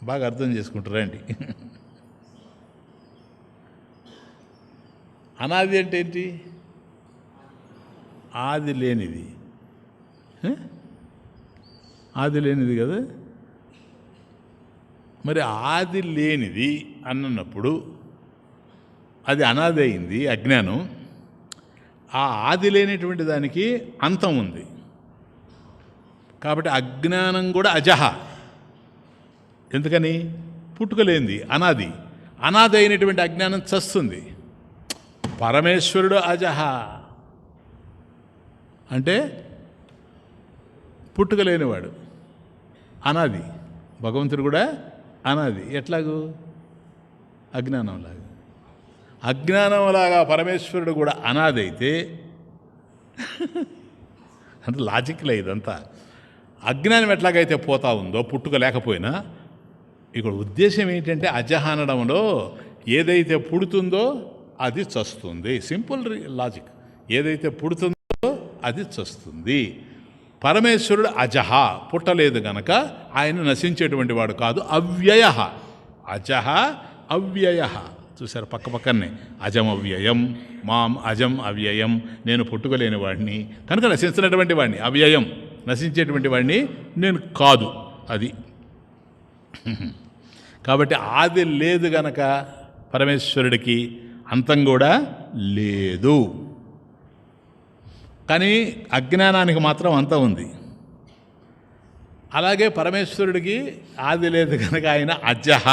బాగా అర్థం చేసుకుంటారా అండి? అనాది అంటే ఏంటి? ఆది లేనిది. ఆది లేనిది కదా. మరి ఆది లేనిది అన్నప్పుడు అది అనాది అయింది అజ్ఞానం. ఆ ఆది లేనిటువంటి దానికి అంతం ఉంది. కాబట్టి అజ్ఞానం కూడా అజహ. ఎందుకని? పుట్టుకలేంది, అనాది. అనాది అయినటువంటి అజ్ఞానం చస్తుంది. పరమేశ్వరుడు అజహ అంటే పుట్టుకలేనివాడు, అనాది. భగవంతుడు కూడా అనాది. ఎట్లాగూ? అజ్ఞానంలాగా. అజ్ఞానంలాగా పరమేశ్వరుడు కూడా అనాది అయితే అంటే లాజిక్లే ఇదంతా. అజ్ఞానం ఎట్లాగైతే పోతా ఉందో పుట్టుక లేకపోయినా, ఇక్కడ ఉద్దేశం ఏంటంటే అజహ అనడంలో ఏదైతే పుడుతుందో అది చస్తుంది. Simple logic. ఏదైతే పుడుతుందో అది చస్తుంది. పరమేశ్వరుడు అజహ, పుట్టలేదు గనక ఆయన నశించేటువంటి వాడు కాదు. అవ్యయ. అజహ అవ్యయ. చూసారు పక్క పక్కనే. అజం అవ్యయం, మాం అజం అవ్యయం. నేను పుట్టుకలేని వాడిని కనుక నశించినటువంటి వాడిని. అవ్యయం, నశించేటువంటి వాడిని నేను కాదు. అది కాబట్టి ఆది లేదు గనక పరమేశ్వరుడికి అంతం కూడా లేదు. కానీ అజ్ఞానానికి మాత్రం అంతం ఉంది. అలాగే పరమేశ్వరుడికి ఆది లేదు కనుక ఆయన అజహ.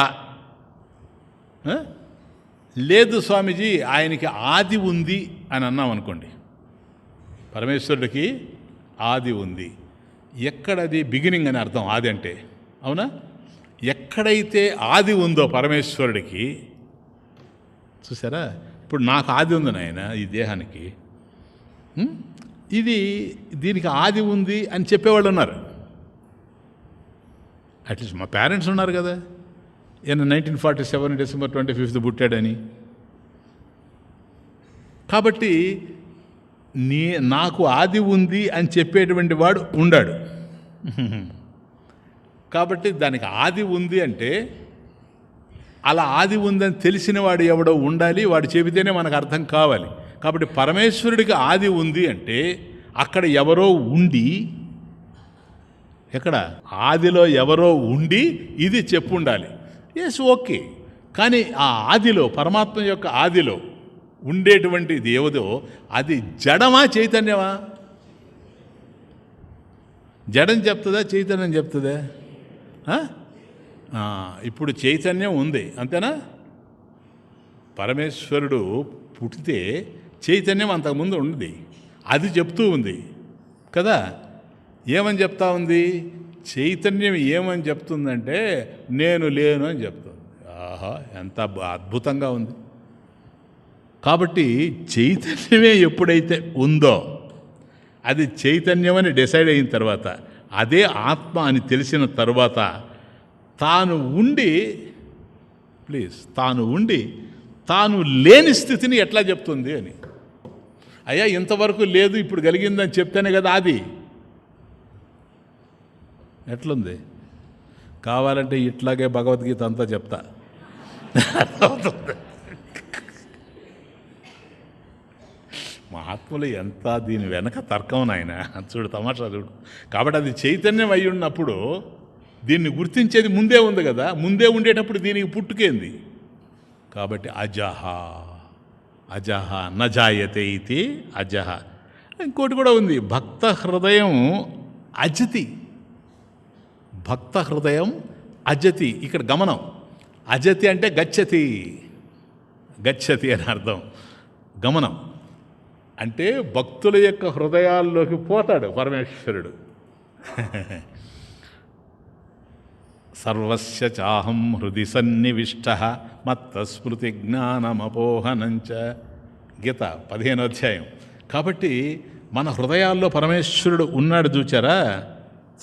లేదు స్వామీజీ ఆయనకి ఆది ఉంది అని అన్నాం అనుకోండి. పరమేశ్వరుడికి ఆది ఉంది. ఎక్కడది? బిగినింగ్ అని అర్థం ఆది అంటే. అవునా? ఎక్కడైతే ఆది ఉందో ఇది దీనికి ఆది ఉంది అని చెప్పేవాళ్ళు ఉన్నారు. అట్లీస్ట్ మా పేరెంట్స్ ఉన్నారు కదా, ఈయన 1947 December 25th పుట్టాడని. కాబట్టి నాకు ఆది ఉంది అని చెప్పేటువంటి వాడు ఉండాడు. కాబట్టి దానికి ఆది ఉంది అంటే అలా ఆది ఉందని తెలిసిన వాడు ఎవడో ఉండాలి, వాడు చెబితేనే మనకు అర్థం కావాలి. కాబట్టి పరమేశ్వరుడికి ఆది ఉంది అంటే అక్కడ ఎవరో ఉండి, ఎక్కడ ఆదిలో ఎవరో ఉండి ఇది చెప్పు ఉండాలి. Yes, okay. కానీ ఆ ఆదిలో, పరమాత్మ యొక్క ఆదిలో ఉండేటువంటిది ఏదో అది జడమా చైతన్యమా? జడం చెప్తుందా చైతన్యం చెప్తుందా? ఇప్పుడు చైతన్యం ఉంది, అంతేనా? పరమేశ్వరుడు పుట్టితే చైతన్యం అంతకుముందు ఉంది, అది చెప్తూ ఉంది కదా. ఏమని చెప్తా ఉంది? చైతన్యం ఏమని చెప్తుందంటే నేను లేను అని చెప్తుంది. ఆహా, ఎంత అద్భుతంగా ఉంది. కాబట్టి చైతన్యమే ఎప్పుడైతే ఉందో, అది చైతన్యం అని డిసైడ్ అయిన తర్వాత, అదే ఆత్మ అని తెలిసిన తర్వాత తాను ఉండి తాను లేని స్థితిని ఎట్లా చెప్తుంది అని. అయ్యా ఇంతవరకు లేదు, ఇప్పుడు కలిగిందని చెప్తేనే కదా అది. ఎట్లుంది? కావాలంటే ఇట్లాగే భగవద్గీత అంతా చెప్తా. మహాత్ములు ఎంత దీని వెనక తర్కం నాయన, చూడు తమాషా చూడు. కాబట్టి అది చైతన్యం అయి ఉన్నప్పుడు దీన్ని గుర్తించేది ముందే ఉంది కదా, ముందే ఉండేటప్పుడు దీనికి పుట్టుకేంది. కాబట్టి అజహ నజాయతే ఇది అజహ. ఇంకోటి కూడా ఉంది, భక్త హృదయం అజతి. భక్త హృదయం అజతి, ఇక్కడ గమనం. అజతి అంటే గచ్చతి అని అర్థం. గమనం అంటే భక్తుల యొక్క హృదయాల్లోకి పోతాడు పరమేశ్వరుడు. సర్వస్య చాహం హృది సన్నివిష్టః మత్తస్మృతి జ్ఞానమపోహనంచ. గీత 15వ అధ్యాయం. కాబట్టి మన హృదయాల్లో పరమేశ్వరుడు ఉన్నాడు, చూచారా?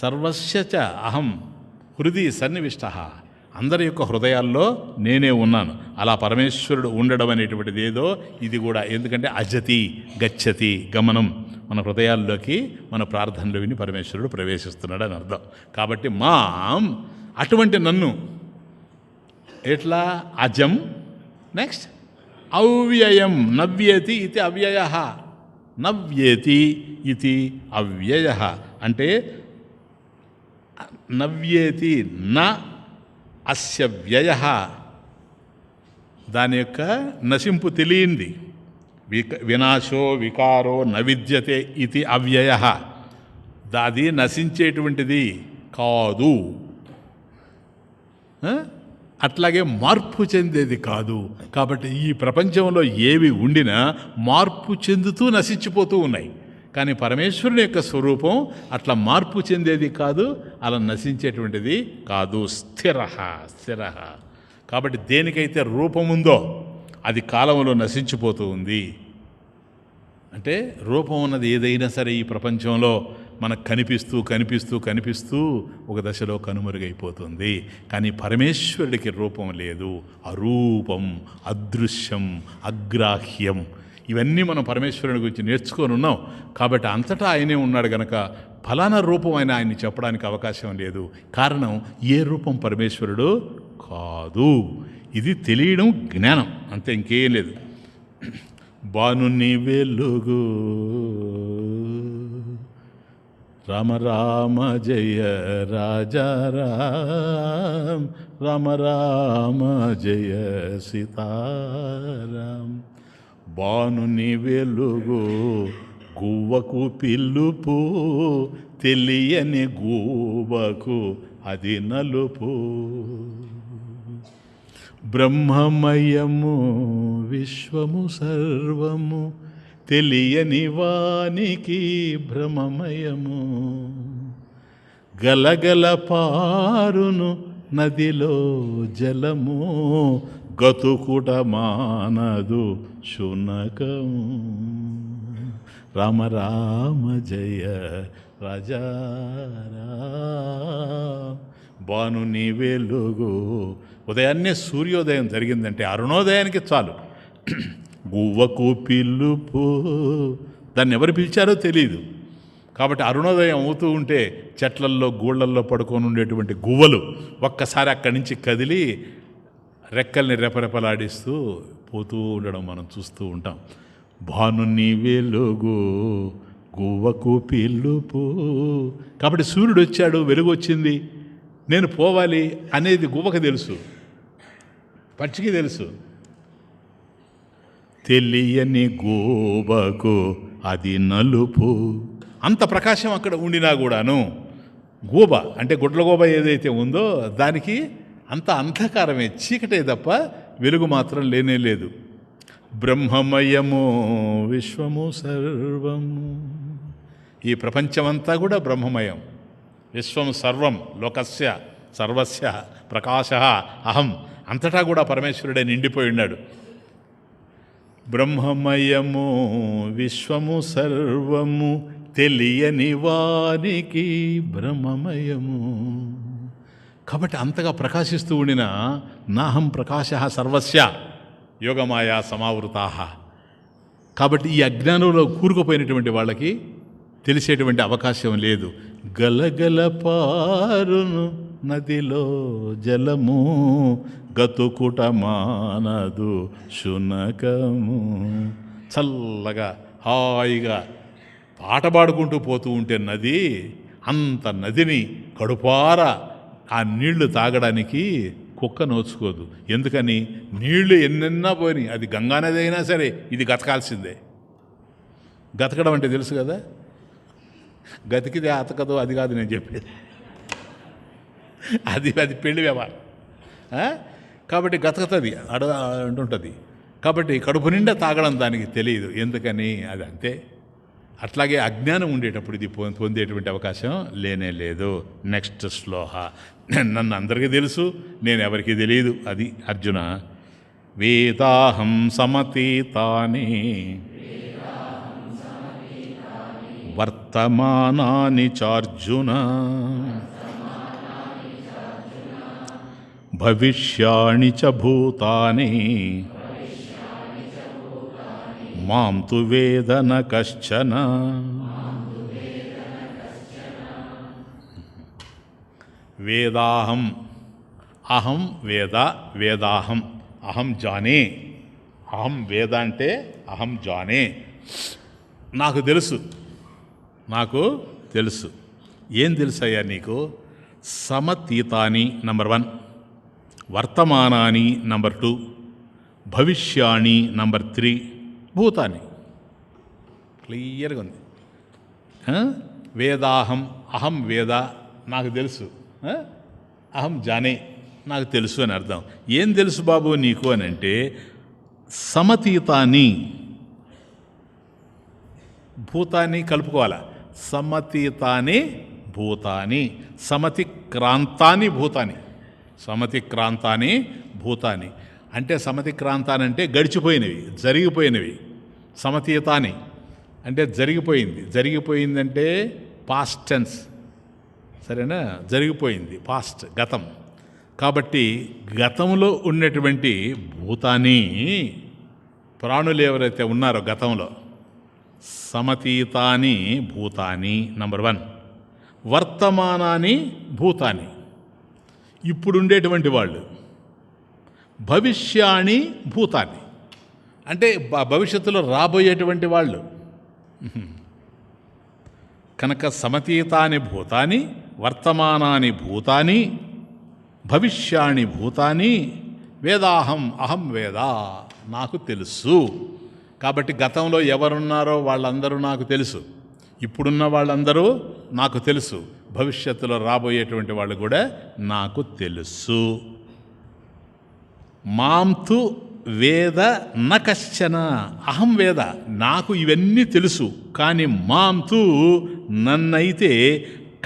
సర్వస్య చ అహం హృది సన్నివిష్టః, అందరి యొక్క హృదయాల్లో నేనే ఉన్నాను. అలా పరమేశ్వరుడు ఉండడం అనేటువంటిది ఏదో ఇది కూడా. ఎందుకంటే అజతి గచ్చతి, గమనం. మన హృదయాల్లోకి మన ప్రార్థనలు విని పరమేశ్వరుడు ప్రవేశిస్తున్నాడు అని అర్థం. కాబట్టి అటువంటి నన్ను ఎట్లా? అజం, నెక్స్ట్ అవ్యయం. నవ్యేతి ఇది అవ్యయ, నవ్యేతి ఇది అవ్యయ. అంటే నవ్యేతి న అస్య వ్యయ, దాని యొక్క నశింపు తెలియంది. వినాశో వికారో నవిద్యతే ఇది అవ్యయ, అది నశించేటువంటిది కాదు. అట్లాగే మార్పు చెందేది కాదు. కాబట్టి ఈ ప్రపంచంలో ఏవి ఉండినా మార్పు చెందుతూ నశించిపోతూ ఉన్నాయి. కానీ పరమేశ్వరుని యొక్క స్వరూపం అట్లా మార్పు చెందేది కాదు, అలా నశించేటువంటిది కాదు. స్థిర. కాబట్టి దేనికైతే రూపం ఉందో అది కాలంలో నశించిపోతూ ఉంది. అంటే రూపం ఉన్నది ఏదైనా సరే ఈ ప్రపంచంలో మనకు కనిపిస్తూ ఒక దశలో కనుమరుగైపోతుంది. కానీ పరమేశ్వరుడికి రూపం లేదు. అరూపం, అదృశ్యం, అగ్రాహ్యం. ఇవన్నీ మనం పరమేశ్వరుని గురించి నేర్చుకొని ఉన్నాం. కాబట్టి అంతటా ఆయనే ఉన్నాడు గనక ఫలానా రూపం అయినా ఆయన్ని చెప్పడానికి అవకాశం లేదు. కారణం, ఏ రూపం పరమేశ్వరుడు కాదు. ఇది తెలియడం జ్ఞానం, అంతే, ఇంకేం లేదు. బానుని వెలుగు రామ రామ జయ రాజారాం, రామ రామ జయ సీతారాం. బానుని వెలుగు గువ్వకు పిలుపు, తెలియని గువ్వకు అది నలుపు. బ్రహ్మమయము విశ్వము సర్వము, తెలియని వానికి భ్రమమయము. గలగల పారును నదిలో జలము, గతుకుట మానదు శునకము. రామ రామ జయ రాజా బానుని వెలుగు. ఉదయాన్నే సూర్యోదయం జరిగిందంటే అరుణోదయానికి చాలు గువ్వకు పిలుపు. దాన్ని ఎవరు పిలిచారో తెలియదు. కాబట్టి అరుణోదయం అవుతూ ఉంటే చెట్లల్లో గూళ్ళల్లో పడుకొని ఉండేటువంటి గువ్వలు ఒక్కసారి అక్కడి నుంచి కదిలి రెక్కల్ని రెపరెపలాడిస్తూ పోతూ ఉండడం మనం చూస్తూ ఉంటాం. భానుని వెలుగు గువ్వకు పిలుపు. కాబట్టి సూర్యుడు వచ్చాడు, వెలుగు వచ్చింది, నేను పోవాలి అనేది గువ్వకు తెలుసు, పక్షికి తెలుసు. తెలియని గూబకు అది నలుపు. అంత ప్రకాశం అక్కడ ఉండినా కూడాను గూబ అంటే గుడ్లగూబ ఏదైతే ఉందో దానికి అంత అంధకారమే, చీకటే తప్ప వెలుగు మాత్రం లేనే లేదు. బ్రహ్మమయము విశ్వము సర్వము. ఈ ప్రపంచమంతా కూడా బ్రహ్మమయం. విశ్వం సర్వం లోకస్య సర్వస్య ప్రకాశ అహం. అంతటా కూడా పరమేశ్వరుడే నిండిపోయి ఉన్నాడు. బ్రహ్మమయము విశ్వము సర్వము తెలియని వారికి బ్రహ్మమయము. కాబట్టి అంతగా ప్రకాశిస్తూ ఉండిన నాహం ప్రకాశ సర్వస్య యోగమాయా సమావృతా. కాబట్టి ఈ అజ్ఞానంలో కూరుకుపోయినటువంటి వాళ్ళకి తెలిసేటువంటి అవకాశం లేదు. గలగల పారును నదిలో జలము గతుకుట మానదు శునకము. చల్లగా హాయిగా పాట పాడుకుంటూ పోతూ ఉంటే నది, అంత నదిని కడుపార ఆ నీళ్లు తాగడానికి కుక్క నోచుకోదు. ఎందుకని? నీళ్లు ఎన్నెన్నా పోయినాయి, అది గంగానది అయినా సరే ఇది గతకాల్సిందే. గతకడం అంటే తెలుసు కదా, గతికిదే అతకదు, అది కాదు నేను చెప్పేది. అది పెళ్లి వ్యవహారం. కాబట్టి గతకుతుంది, అంటుంటుంది. కాబట్టి కడుపు నిండా తాగడం దానికి తెలియదు. ఎందుకని? అది అంతే. అట్లాగే అజ్ఞానం ఉండేటప్పుడు ఇది పొందేటువంటి అవకాశం లేనే లేదు. నెక్స్ట్ శ్లోహ. నన్ను అందరికీ తెలుసు, నేను ఎవరికి తెలియదు. అది అర్జున. వేదాహం సమతీతాని వర్తమానాని చార్జున భవిష్యాణి చ భూతాని మాం తు వేద న కశ్చన. వేదాహం అహం వేద వేదాహం అహం జానే. అహం వేద అంటే అహం జానే, నాకు తెలుసు. నాకు తెలుసు. ఏం తెలుసయ్యా నీకు? సమతీతాని నంబర్ 1, వర్తమానాని నంబర్ 2, భవిష్యాణి నంబర్ 3, భూతాన్ని. క్లియర్గా ఉంది. వేదాహం అహం వేద నాకు తెలుసు, అహం జానే నాకు తెలుసు అని అర్థం. ఏం తెలుసు బాబు నీకు అని అంటే సమతీతాన్ని, భూతాన్ని కలుపుకోవాలా. సమతీతాని భూతాని, సమతిక్రాంతాని భూతాని. సమతిక్రాంతాని భూతాని అంటే సమతిక్రాంతాని అంటే గడిచిపోయినవి, జరిగిపోయినవి. సమతీతాని అంటే జరిగిపోయింది. జరిగిపోయిందంటే పాస్ట్ టెన్స్, సరేనా? జరిగిపోయింది, పాస్ట్, గతం. కాబట్టి గతంలో ఉన్నటువంటి భూతాన్ని, ప్రాణులు ఎవరైతే ఉన్నారో గతంలో, సమతీతాని భూతాని నంబర్ 1. వర్తమానాని భూతాని, ఇప్పుడుండేటువంటి వాళ్ళు. భవిష్యాణి భూతాన్ని అంటే భవిష్యత్తులో రాబోయేటువంటి వాళ్ళు. కనుక సమతీతాని భూతాని, వర్తమానాని భూతాని, భవిష్యాణి భూతాని, వేదాహం అహం వేద నాకు తెలుసు. కాబట్టి గతంలో ఎవరున్నారో వాళ్ళందరూ నాకు తెలుసు, ఇప్పుడున్న వాళ్ళందరూ నాకు తెలుసు, భవిష్యత్తులో రాబోయేటువంటి వాళ్ళు కూడా నాకు తెలుసు. మాంతు వేద న కశ్చన. అహం వేద, నాకు ఇవన్నీ తెలుసు. కానీ మాంతు, నన్నైతే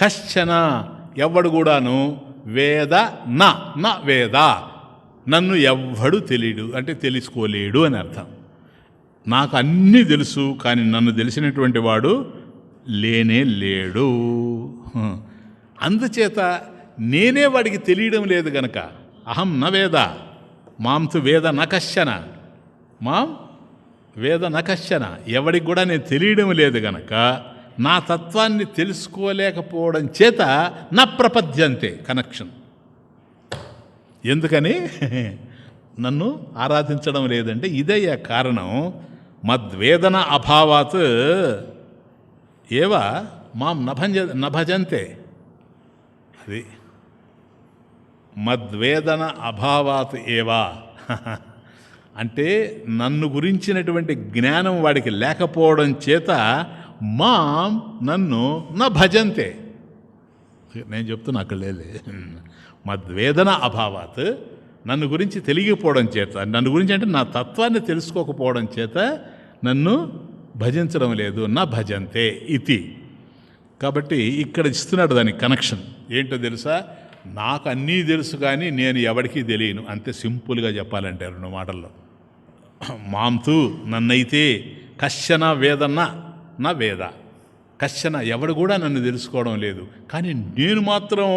కశ్చన ఎవ్వడు కూడాను వేద నా వేద, నన్ను ఎవ్వడు తెలియడు అంటే తెలుసుకోలేడు అని అర్థం. నాకు అన్నీ తెలుసు, కానీ నన్ను తెలిసినటువంటి వాడు లేనే లేడు. అందుచేత నేనే వాడికి తెలియడం లేదు గనక అహం న వేద మాంతు వేద నకశ్చన, మాం వేద నకశ్చన, ఎవడికి కూడా నేను తెలియడం లేదు గనక నా తత్వాన్ని తెలుసుకోలేకపోవడం చేత నా ప్రపద్యంతే కనెక్షన్. ఎందుకని నన్ను ఆరాధించడం లేదంటే ఇదయ్యా కారణం. మద్వేదన అభావాత్ ఏవ మాం నభజంతే. అది మద్వేదన అభావాత్ ఏవా అంటే నన్ను గురించినటువంటి జ్ఞానం వాడికి లేకపోవడం చేత మాం నన్ను నా భజంతే. నేను చెప్తున్నా అక్కడ లేదు. మద్వేదన అభావాత్ నన్ను గురించి తెలియకపోవడం చేత, నన్ను గురించి అంటే నా తత్వాన్ని తెలుసుకోకపోవడం చేత నన్ను భజించడం లేదు. నా భజంతే ఇతి. కాబట్టి ఇక్కడ ఇస్తున్నాడు దానికి కనెక్షన్. ఏంటో తెలుసా? నాకు అన్నీ తెలుసు కానీ నేను ఎవరికీ తెలియను. అంతే సింపుల్గా చెప్పాలంటే 2 మాటల్లో. మాంతు నన్నైతే కశ్చన వేదన్న నా వేద, కశ్చన ఎవడు కూడా నన్ను తెలుసుకోవడం లేదు, కానీ నేను మాత్రం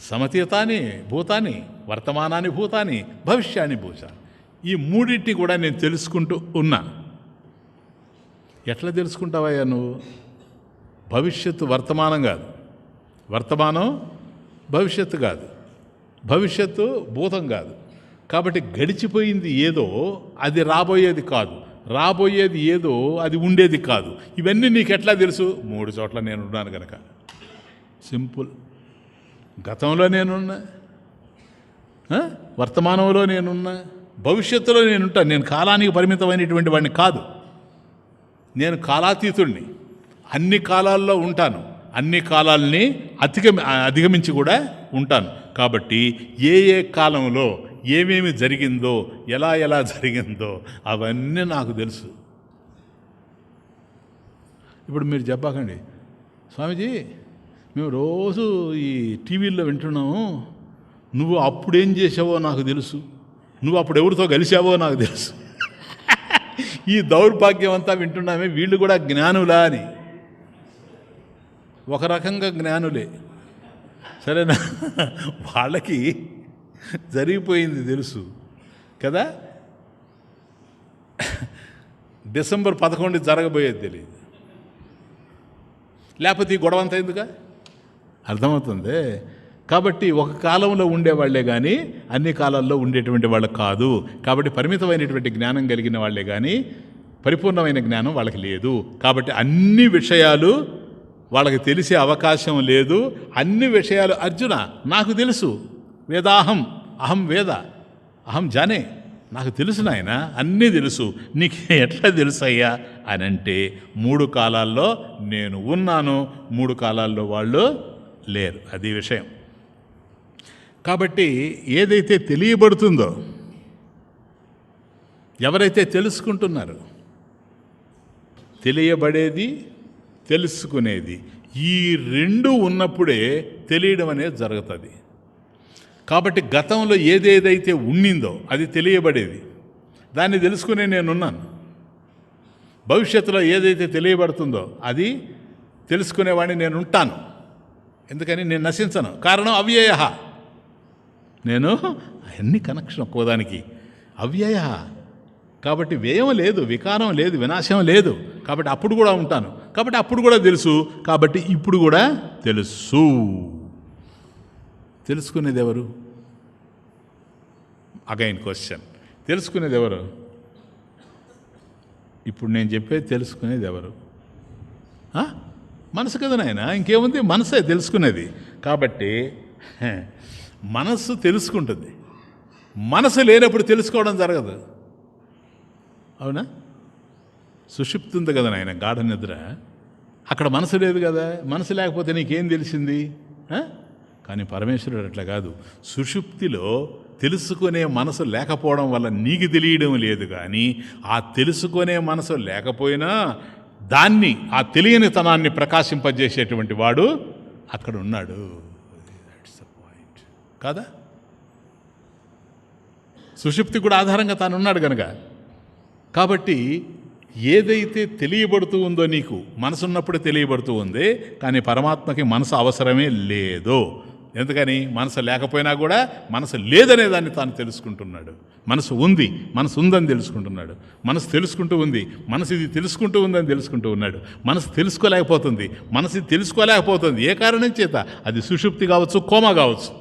సమతీతాని భూతాని వర్తమానాన్ని భూతాని భవిష్యాన్ని భూతాన్ని ఈ మూడింటి కూడా నేను తెలుసుకుంటూ ఉన్నా. ఎట్లా తెలుసుకుంటావయ్యా నువ్వు? భవిష్యత్తు వర్తమానం కాదు, వర్తమానం భవిష్యత్తు కాదు, భవిష్యత్తు భూతం కాదు. కాబట్టి గడిచిపోయింది ఏదో అది రాబోయేది కాదు, రాబోయేది ఏదో అది ఉండేది కాదు. ఇవన్నీ నీకు ఎట్లా తెలుసు? 3 చోట్ల నేను ఉన్నాను కనుక. సింపుల్. గతంలో నేనున్నా, వర్తమానంలో నేనున్నా, భవిష్యత్తులో నేనుంటాను. నేను కాలానికి పరిమితమైనటువంటి వాడిని కాదు. నేను కాలాతీతుడిని. అన్ని కాలాల్లో ఉంటాను, అన్ని కాలాల్ని అధిగమించి కూడా ఉంటాను. కాబట్టి ఏ కాలంలో ఏమేమి జరిగిందో, ఎలా జరిగిందో అవన్నీ నాకు తెలుసు. ఇప్పుడు మీరు చెప్పకండి, స్వామీజీ మేము రోజు ఈ టీవీల్లో వింటున్నాము, నువ్వు అప్పుడేం చేసావో నాకు తెలుసు, నువ్వు అప్పుడు ఎవరితో కలిసావో నాకు తెలుసు. ఈ దౌర్భాగ్యం అంతా వింటున్నామే, వీళ్ళు కూడా జ్ఞానులా అని. ఒక రకంగా జ్ఞానులే, సరేనా? వాళ్ళకి జరిగిపోయింది తెలుసు కదా. డిసెంబర్ 11 జరగబోయేది తెలియదు. లేకపోతే ఈ గొడవ అంతా ఎందుక? అర్థమవుతుంది. కాబట్టి ఒక కాలంలో ఉండేవాళ్లే కానీ అన్ని కాలాల్లో ఉండేటువంటి వాళ్ళు కాదు. కాబట్టి పరిమితమైనటువంటి జ్ఞానం కలిగిన వాళ్లే కానీ పరిపూర్ణమైన జ్ఞానం వాళ్ళకి లేదు. కాబట్టి అన్ని విషయాలు వాళ్ళకి తెలిసే అవకాశం లేదు. అన్ని విషయాలు అర్జున నాకు తెలుసు, వేదాహం అహం వేద అహం జానే, నాకు తెలుసు నాయన, అన్నీ తెలుసు. నీకు ఎట్లా తెలుసు అయ్యా అని అంటే 3 కాలాల్లో నేను ఉన్నాను, 3 కాలాల్లో వాళ్ళు లేరు. అది విషయం. కాబట్టి ఏదైతే తెలియబడుతుందో, ఎవరైతే తెలుసుకుంటున్నారో, తెలియబడేది తెలుసుకునేది ఈ 2 ఉన్నప్పుడే తెలియడం అనేది జరుగుతుంది. కాబట్టి గతంలో ఏదేదైతే ఉండిందో అది తెలియబడేది, దాన్ని తెలుసుకునే నేనున్నాను. భవిష్యత్తులో ఏదైతే తెలియబడుతుందో అది తెలుసుకునేవాడిని నేను ఉంటాను. ఎందుకని? నేను నశించను. కారణం అవ్యయ. నేను అన్ని కనెక్షన్ ఒక్కోదానికి అవ్యయ. కాబట్టి వ్యయం లేదు, వికారం లేదు, వినాశం లేదు. కాబట్టి అప్పుడు కూడా ఉంటాను, కాబట్టి అప్పుడు కూడా తెలుసు, కాబట్టి ఇప్పుడు కూడా తెలుసు. తెలుసుకునేది ఎవరు? Again question. తెలుసుకునేది ఎవరు? ఇప్పుడు నేను చెప్పేది తెలుసుకునేది ఎవరు? మనసు కదా నాయన, ఇంకేముంది? మనసే తెలుసుకునేది. కాబట్టి మనస్సు తెలుసుకుంటుంది. మనసు లేనప్పుడు తెలుసుకోవడం జరగదు. అవునా? సుషుప్తి ఉంది కదా నాయన, గాఢ నిద్ర. అక్కడ మనసు లేదు కదా. మనసు లేకపోతే నీకేం తెలిసింది? కానీ పరమేశ్వరుడు అట్లా కాదు. సుషుప్తిలో తెలుసుకునే మనసు లేకపోవడం వల్ల నీకు తెలియడం లేదు. కానీ ఆ తెలుసుకునే మనసు లేకపోయినా దాన్ని, ఆ తెలియని తనాన్ని ప్రకాశింపజేసేటువంటి వాడు అక్కడ ఉన్నాడు. దట్స్ ద పాయింట్ కాదా? సుషుప్తి కూడా ఆధారంగా తాను ఉన్నాడు కనుక. కాబట్టి ఏదైతే తెలియబడుతూ ఉందో నీకు మనసున్నప్పుడు తెలియబడుతూ ఉంది, కానీ పరమాత్మకి మనసు అవసరమే లేదు. ఎందుకని? మనసు లేకపోయినా కూడా మనసు లేదనే దాన్ని తాను తెలుసుకుంటున్నాడు. మనసు ఉంది, మనసు ఉందని తెలుసుకుంటున్నాడు. మనసు తెలుసుకుంటూ ఉంది, మనసు ఇది తెలుసుకుంటూ ఉందని తెలుసుకుంటూ ఉన్నాడు. మనసు తెలుసుకోలేకపోతుంది, మనసు ఇది తెలుసుకోలేకపోతుంది. ఏ కారణం చేత? అది సుషుప్తి కావచ్చు, కోమా కావచ్చు.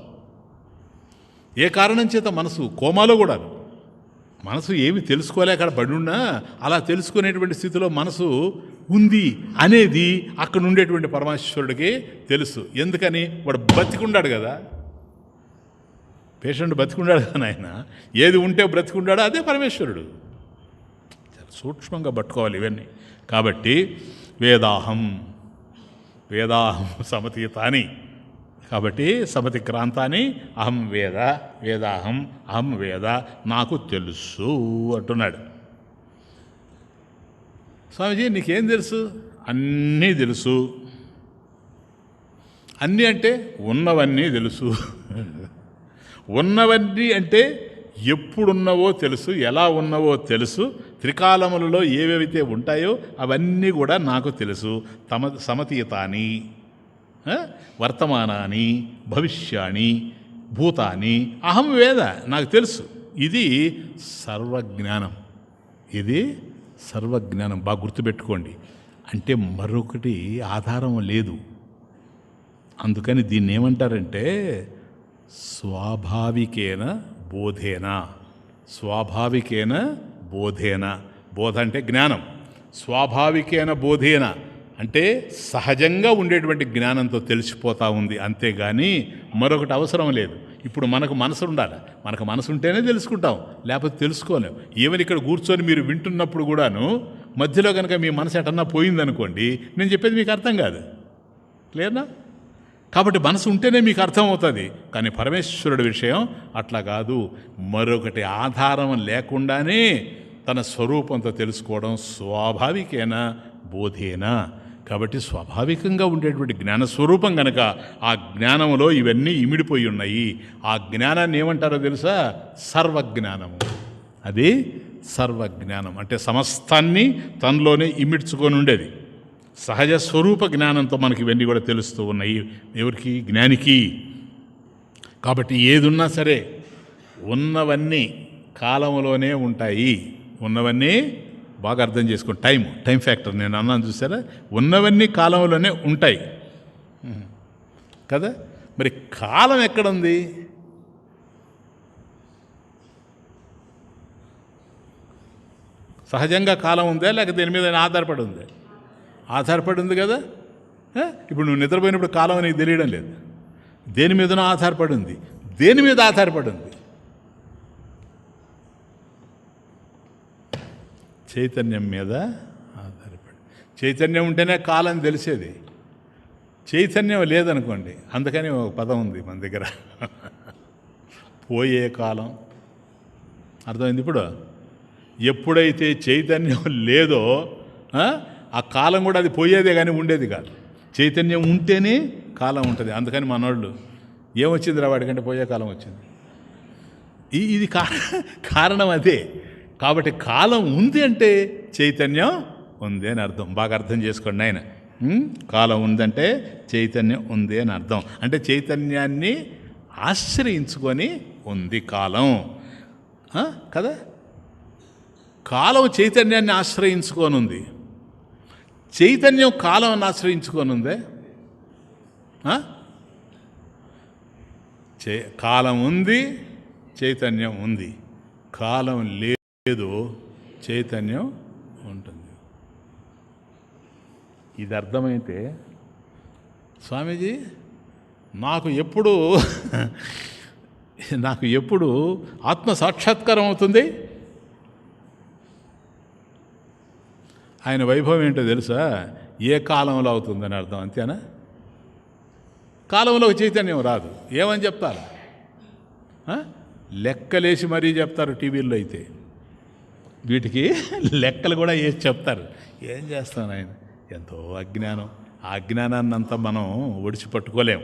ఏ కారణం చేత మనసు కోమాలో కూడా మనసు ఏమి తెలుసుకోలేక అక్కడ పడున్నా అలా తెలుసుకునేటువంటి స్థితిలో మనసు ఉంది అనేది అక్కడ ఉండేటువంటి పరమేశ్వరుడికి తెలుసు. ఎందుకని? వాడు బతికుండాడు కదా, పేషెంట్ బతికుండాడు కదా ఆయన. ఏది ఉంటే బ్రతికుండాడో అదే పరమేశ్వరుడు. చాలా సూక్ష్మంగా పట్టుకోవాలి ఇవన్నీ. కాబట్టి వేదాహం సమతీతాని, కాబట్టి సమతిక్రాంతాన్ని అహం వేద, వేదాహం అహం వేద, నాకు తెలుసు అంటున్నాడు. స్వామీజీ నీకేం తెలుసు? అన్నీ తెలుసు. అన్నీ అంటే ఉన్నవన్నీ తెలుసు. ఉన్నవన్నీ అంటే ఎప్పుడున్నవో తెలుసు, ఎలా ఉన్నవో తెలుసు, త్రికాలములలో ఏవేవైతే ఉంటాయో అవన్నీ కూడా నాకు తెలుసు. సమతీతాని వర్తమానాన్ని భవిష్యాన్ని భూతాన్ని అహం వేద, నాకు తెలుసు. ఇది సర్వజ్ఞానం. ఇది సర్వజ్ఞానం. బాగా గుర్తుపెట్టుకోండి. అంటే మరొకటి ఆధారం లేదు. అందుకని దీన్ని ఏమంటారంటే స్వాభావికేన బోధేన. స్వాభావికేన బోధేన. బోధ అంటే జ్ఞానం. స్వాభావికేన బోధేన అంటే సహజంగా ఉండేటువంటి జ్ఞానంతో తెలిసిపోతూ ఉంది, అంతేగాని మరొకటి అవసరం లేదు. ఇప్పుడు మనకు మనసు ఉండాలి. మనకు మనసు ఉంటేనే తెలుసుకుంటాం, లేకపోతే తెలుసుకోలేము. ఈవెన్ ఇక్కడ కూర్చొని మీరు వింటున్నప్పుడు కూడాను మధ్యలో కనుక మీ మనసు ఎటన్నా పోయిందనుకోండి, నేను చెప్పేది మీకు అర్థం కాదు. క్లియర్నా? కాబట్టి మనసు ఉంటేనే మీకు అర్థం అవుతుంది. కానీ పరమేశ్వరుడి విషయం అట్లా కాదు. మరొకటి ఆధారం లేకుండానే తన స్వరూపంతో తెలుసుకోవడం స్వాభావికేన బోధేన. కాబట్టి స్వాభావికంగా ఉండేటువంటి జ్ఞానస్వరూపం కనుక ఆ జ్ఞానంలో ఇవన్నీ ఇమిడిపోయి ఉన్నాయి. ఆ జ్ఞానాన్ని ఏమంటారో తెలుసా? సర్వజ్ఞానము. అది సర్వజ్ఞానం అంటే సమస్తాన్ని తనలోనే ఇమిడ్చుకొని ఉండేది. సహజ స్వరూప జ్ఞానంతో మనకి ఇవన్నీ కూడా తెలుస్తూ ఉన్నాయి. ఎవరికి? జ్ఞానికి. కాబట్టి ఏదున్నా సరే ఉన్నవన్నీ కాలంలోనే ఉంటాయి. ఉన్నవన్నీ బాగా అర్థం చేసుకోండి. టైం ఫ్యాక్టర్ నేను అన్నాను చూసారా? ఉన్నవన్నీ కాలంలోనే ఉంటాయి కదా. మరి కాలం ఎక్కడుంది? సహజంగా కాలం ఉందా, లేక దేని మీద ఆధారపడి ఉందా? ఆధారపడి ఉంది కదా. ఇప్పుడు నువ్వు నిద్రపోయినప్పుడు కాలం నీకు తెలియడం లేదు. దేని మీదనో ఆధారపడి ఉంది. దేని మీద ఆధారపడి ఉంది? చైతన్యం మీద ఆధారపడి. చైతన్యం ఉంటేనే కాలం తెలిసేది. చైతన్యం లేదనుకోండి. అందుకని ఒక పదం ఉంది మన దగ్గర, పోయే కాలం. అర్థమైంది? ఇప్పుడు ఎప్పుడైతే చైతన్యం లేదో ఆ కాలం కూడా అది పోయేదే కానీ ఉండేది కాదు. చైతన్యం ఉంటేనే కాలం ఉంటుంది. అందుకని మనోళ్ళు ఏమొచ్చిందిరా వాడికంటే పోయే కాలం వచ్చింది. ఇది కారణం అదే. కాబట్టి కాలం ఉంది అంటే చైతన్యం ఉంది అని అర్థం. బాగా అర్థం చేసుకోండి ఆయన. కాలం ఉందంటే చైతన్యం ఉంది అని అర్థం. అంటే చైతన్యాన్ని ఆశ్రయించుకొని ఉంది కాలం కదా. కాలం చైతన్యాన్ని ఆశ్రయించుకొని ఉంది. చైతన్యం కాలాన్ని ఆశ్రయించుకొని ఉందే. కాలం ఉంది, చైతన్యం ఉంది. కాలం లేదు, చైతన్యం ఉంటుంది. ఇది అర్థమైతే స్వామీజీ నాకు ఎప్పుడు ఆత్మ సాక్షాత్కారం అవుతుంది? ఆయన వైభవం ఏంటో తెలుసా? ఏ కాలంలో అవుతుందని అర్థం. అంతేనా? కాలంలో చైతన్యం రాదు. ఏమని చెప్తారు? లెక్కలేసి మరీ చెప్తారు టీవీల్లో. అయితే వీటికి లెక్కలు కూడా వేసి చెప్తారు. ఏం చేస్తాను ఆయన? ఎంతో అజ్ఞానం. ఆ అజ్ఞానాన్ని అంతా మనం ఒడిచి పట్టుకోలేం.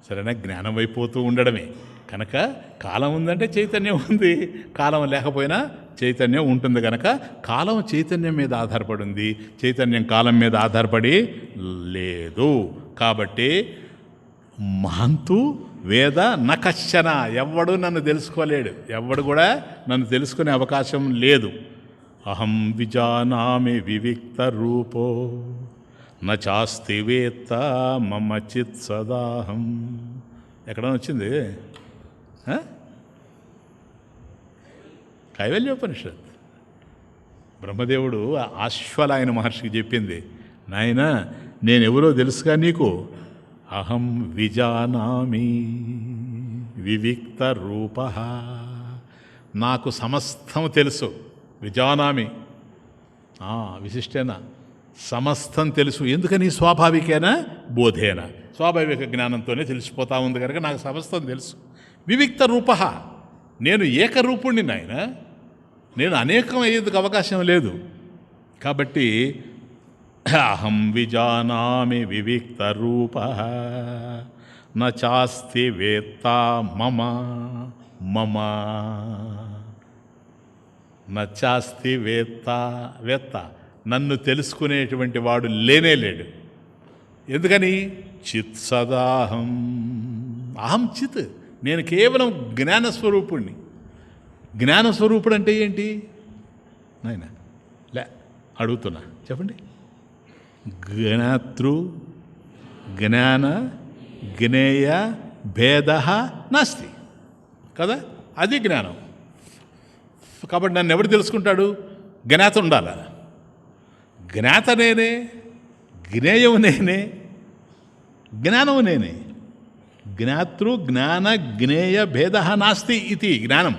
సరేనా? జ్ఞానం అయిపోతూ ఉండడమే. కనుక కాలం ఉందంటే చైతన్యం ఉంది, కాలం లేకపోయినా చైతన్యం ఉంటుంది. కనుక కాలం చైతన్యం మీద ఆధారపడి ఉంది, చైతన్యం కాలం మీద ఆధారపడి లేదు. కాబట్టి మహంతు వేద నకశ్చన, ఎవడు నన్ను తెలుసుకోలేడు, ఎవడు కూడా నన్ను తెలుసుకునే అవకాశం లేదు. అహం విజానామి వివిక్త రూపో నాస్తి వేత్త మమ చిత్ సదాహం. ఎక్కడ వచ్చింది? కైవల్యోపనిషత్. బ్రహ్మదేవుడు ఆశ్వలాయన మహర్షికి చెప్పింది, నాయన నేనెవరో తెలుసుగా నీకు. అహం విజానామి వివిక్త రూప, నాకు సమస్తం తెలుసు. విజానామి విశిష్టేనా, సమస్తం తెలుసు. ఎందుకని? స్వాభావికేనా బోధేనా, స్వాభావిక జ్ఞానంతోనే తెలిసిపోతా ఉంది కనుక నాకు సమస్తం తెలుసు. వివిక్త రూప, నేను ఏకరూపుణ్ణి నాయన, నేను అనేకం అయ్యేందుకు అవకాశం లేదు. కాబట్టి అహం విజానామి వివిక్త రూప నాస్తి వేత్త మమ మమ నాస్తి వేత్త. వేత్త నన్ను తెలుసుకునేటువంటి వాడు లేనే లేడు. ఎందుకని? చిత్ సదాహం. అహం చిత్, నేను కేవలం జ్ఞానస్వరూపుణ్ణి. జ్ఞానస్వరూపుడు అంటే ఏంటి నాయన? లే అడుగుతున్నా, చెప్పండి. జ్ఞాతృ జ్ఞాన జ్ఞేయ భేద నాస్తి కదా, అది జ్ఞానం. కాబట్టి నన్ను ఎవడు తెలుసుకుంటాడు? జ్ఞాత ఉండాల. జ్ఞాత నేనే, జ్ఞేయము నేనే, జ్ఞానము నేనే. జ్ఞాతృ జ్ఞాన జ్ఞేయ భేద నాస్తి ఇది జ్ఞానం.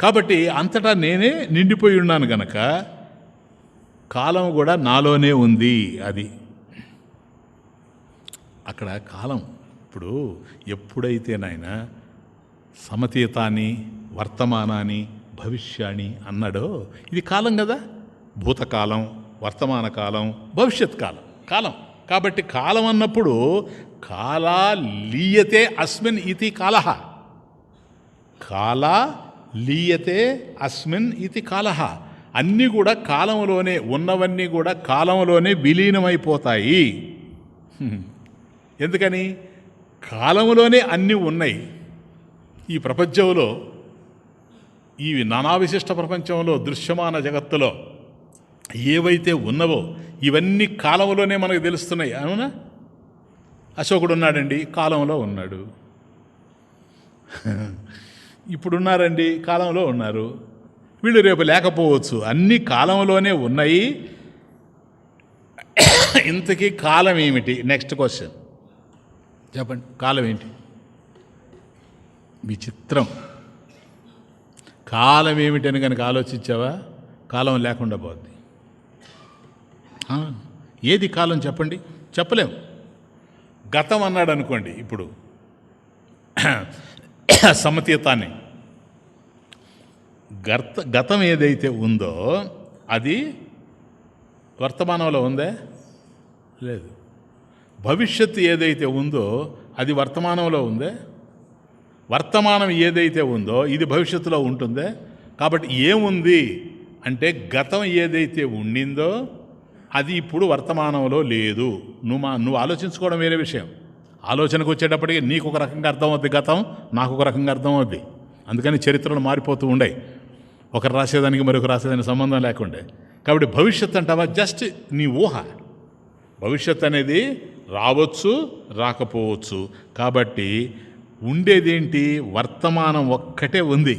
కాబట్టి అంతటా నేనే నిండిపోయి ఉన్నాను గనక కాలం కూడా నాలోనే ఉంది. అది అక్కడ కాలం. ఇప్పుడు ఎప్పుడైతే నాయన సమతీతాన్ని వర్తమానాన్ని భవిష్యాన్ని అన్నాడో, ఇది కాలం కదా. భూతకాలం, వర్తమాన కాలం, భవిష్యత్ కాలం, కాలం. కాబట్టి కాలం అన్నప్పుడు కాలా లీయతే అస్మిన్ ఇది కాలః, కాలా లీయతే అస్మిన్ ఇది కాలః. అన్నీ కూడా కాలంలోనే ఉన్నవన్నీ కూడా కాలంలోనే విలీనమైపోతాయి. ఎందుకని? కాలంలోనే అన్నీ ఉన్నాయి. ఈ ప్రపంచంలో, ఈ నానావిశిష్ట ప్రపంచంలో, దృశ్యమాన జగత్తులో ఏవైతే ఉన్నవో ఇవన్నీ కాలంలోనే మనకు తెలుస్తున్నాయి. అవునా? అశోకుడు ఉన్నాడండి, కాలంలో ఉన్నాడు. ఇప్పుడున్నారండి, కాలంలో ఉన్నారు. వీళ్ళు రేపు లేకపోవచ్చు. అన్ని కాలంలోనే ఉన్నాయి. ఇంతకీ కాలం ఏమిటి? నెక్స్ట్ క్వశ్చన్ చెప్పండి. కాలం ఏంటి? విచిత్రం. కాలం ఏమిటని కనుక ఆలోచించావా, కాలం లేకుండా పోద్ది. ఏది కాలం చెప్పండి? చెప్పలేము. గతం అన్నాడు అనుకోండి, ఇప్పుడు సమతీతాన్ని, గతం ఏదైతే ఉందో అది వర్తమానంలో ఉందే? లేదు. భవిష్యత్తు ఏదైతే ఉందో అది వర్తమానంలో ఉందే? వర్తమానం ఏదైతే ఉందో ఇది భవిష్యత్తులో ఉంటుందే? కాబట్టి ఏముంది అంటే గతం ఏదైతే ఉండిందో అది ఇప్పుడు వర్తమానంలో లేదు. నువ్వు ఆలోచించుకోవడం వేరే విషయం. ఆలోచనకు వచ్చేటప్పటికి నీకు ఒక రకంగా అర్థమవుద్ది గతం, నాకు ఒక రకంగా అర్థమవుద్ది. అందుకని చరిత్రలు మారిపోతూ ఉండే, ఒకరు రాసేదానికి మరొక రాసేదానికి సంబంధం లేకుండే. కాబట్టి భవిష్యత్ అంటావా, జస్ట్ నీ ఊహ. భవిష్యత్ అనేది రావచ్చు, రాకపోవచ్చు. కాబట్టి ఉండేదేంటి? వర్తమానం ఒక్కటే ఉంది.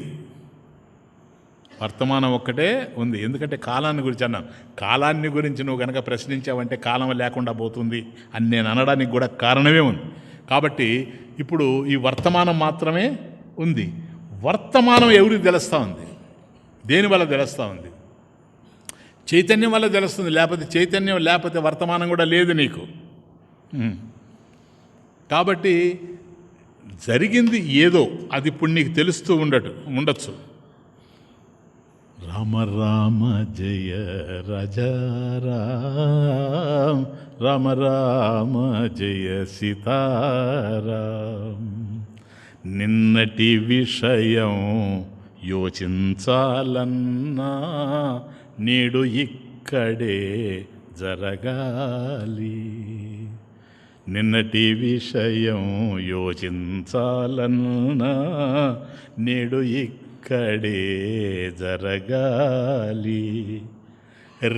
వర్తమానం ఒక్కటే ఉంది. ఎందుకంటే కాలాన్ని గురించి అన్నాను. కాలాన్ని గురించి నువ్వు కనుక ప్రశ్నించావంటే కాలం లేకుండా పోతుంది అని నేను అనడానికి కూడా కారణమే ఉంది. కాబట్టి ఇప్పుడు ఈ వర్తమానం మాత్రమే ఉంది. వర్తమానం ఎవరికి తెలుస్తూ ఉంది? దేనివల్ల తెలుస్తూ ఉంది? చైతన్యం వల్ల తెలుస్తుంది. లేకపోతే చైతన్యం లేకపోతే వర్తమానం కూడా లేదు నీకు. కాబట్టి జరిగింది ఏదో అది ఇప్పుడు నీకు తెలుస్తూ ఉండొచ్చు. రామ రామ జయ రాజారాం, రామ రామ జయ సీతారాం. నిన్నటి విషయం యోచించాలన్నా నేడు ఇక్కడే జరగాలి. నిన్నటి విషయం యోచించాలన్నా నేడు ఇక్కడే జరగాలి.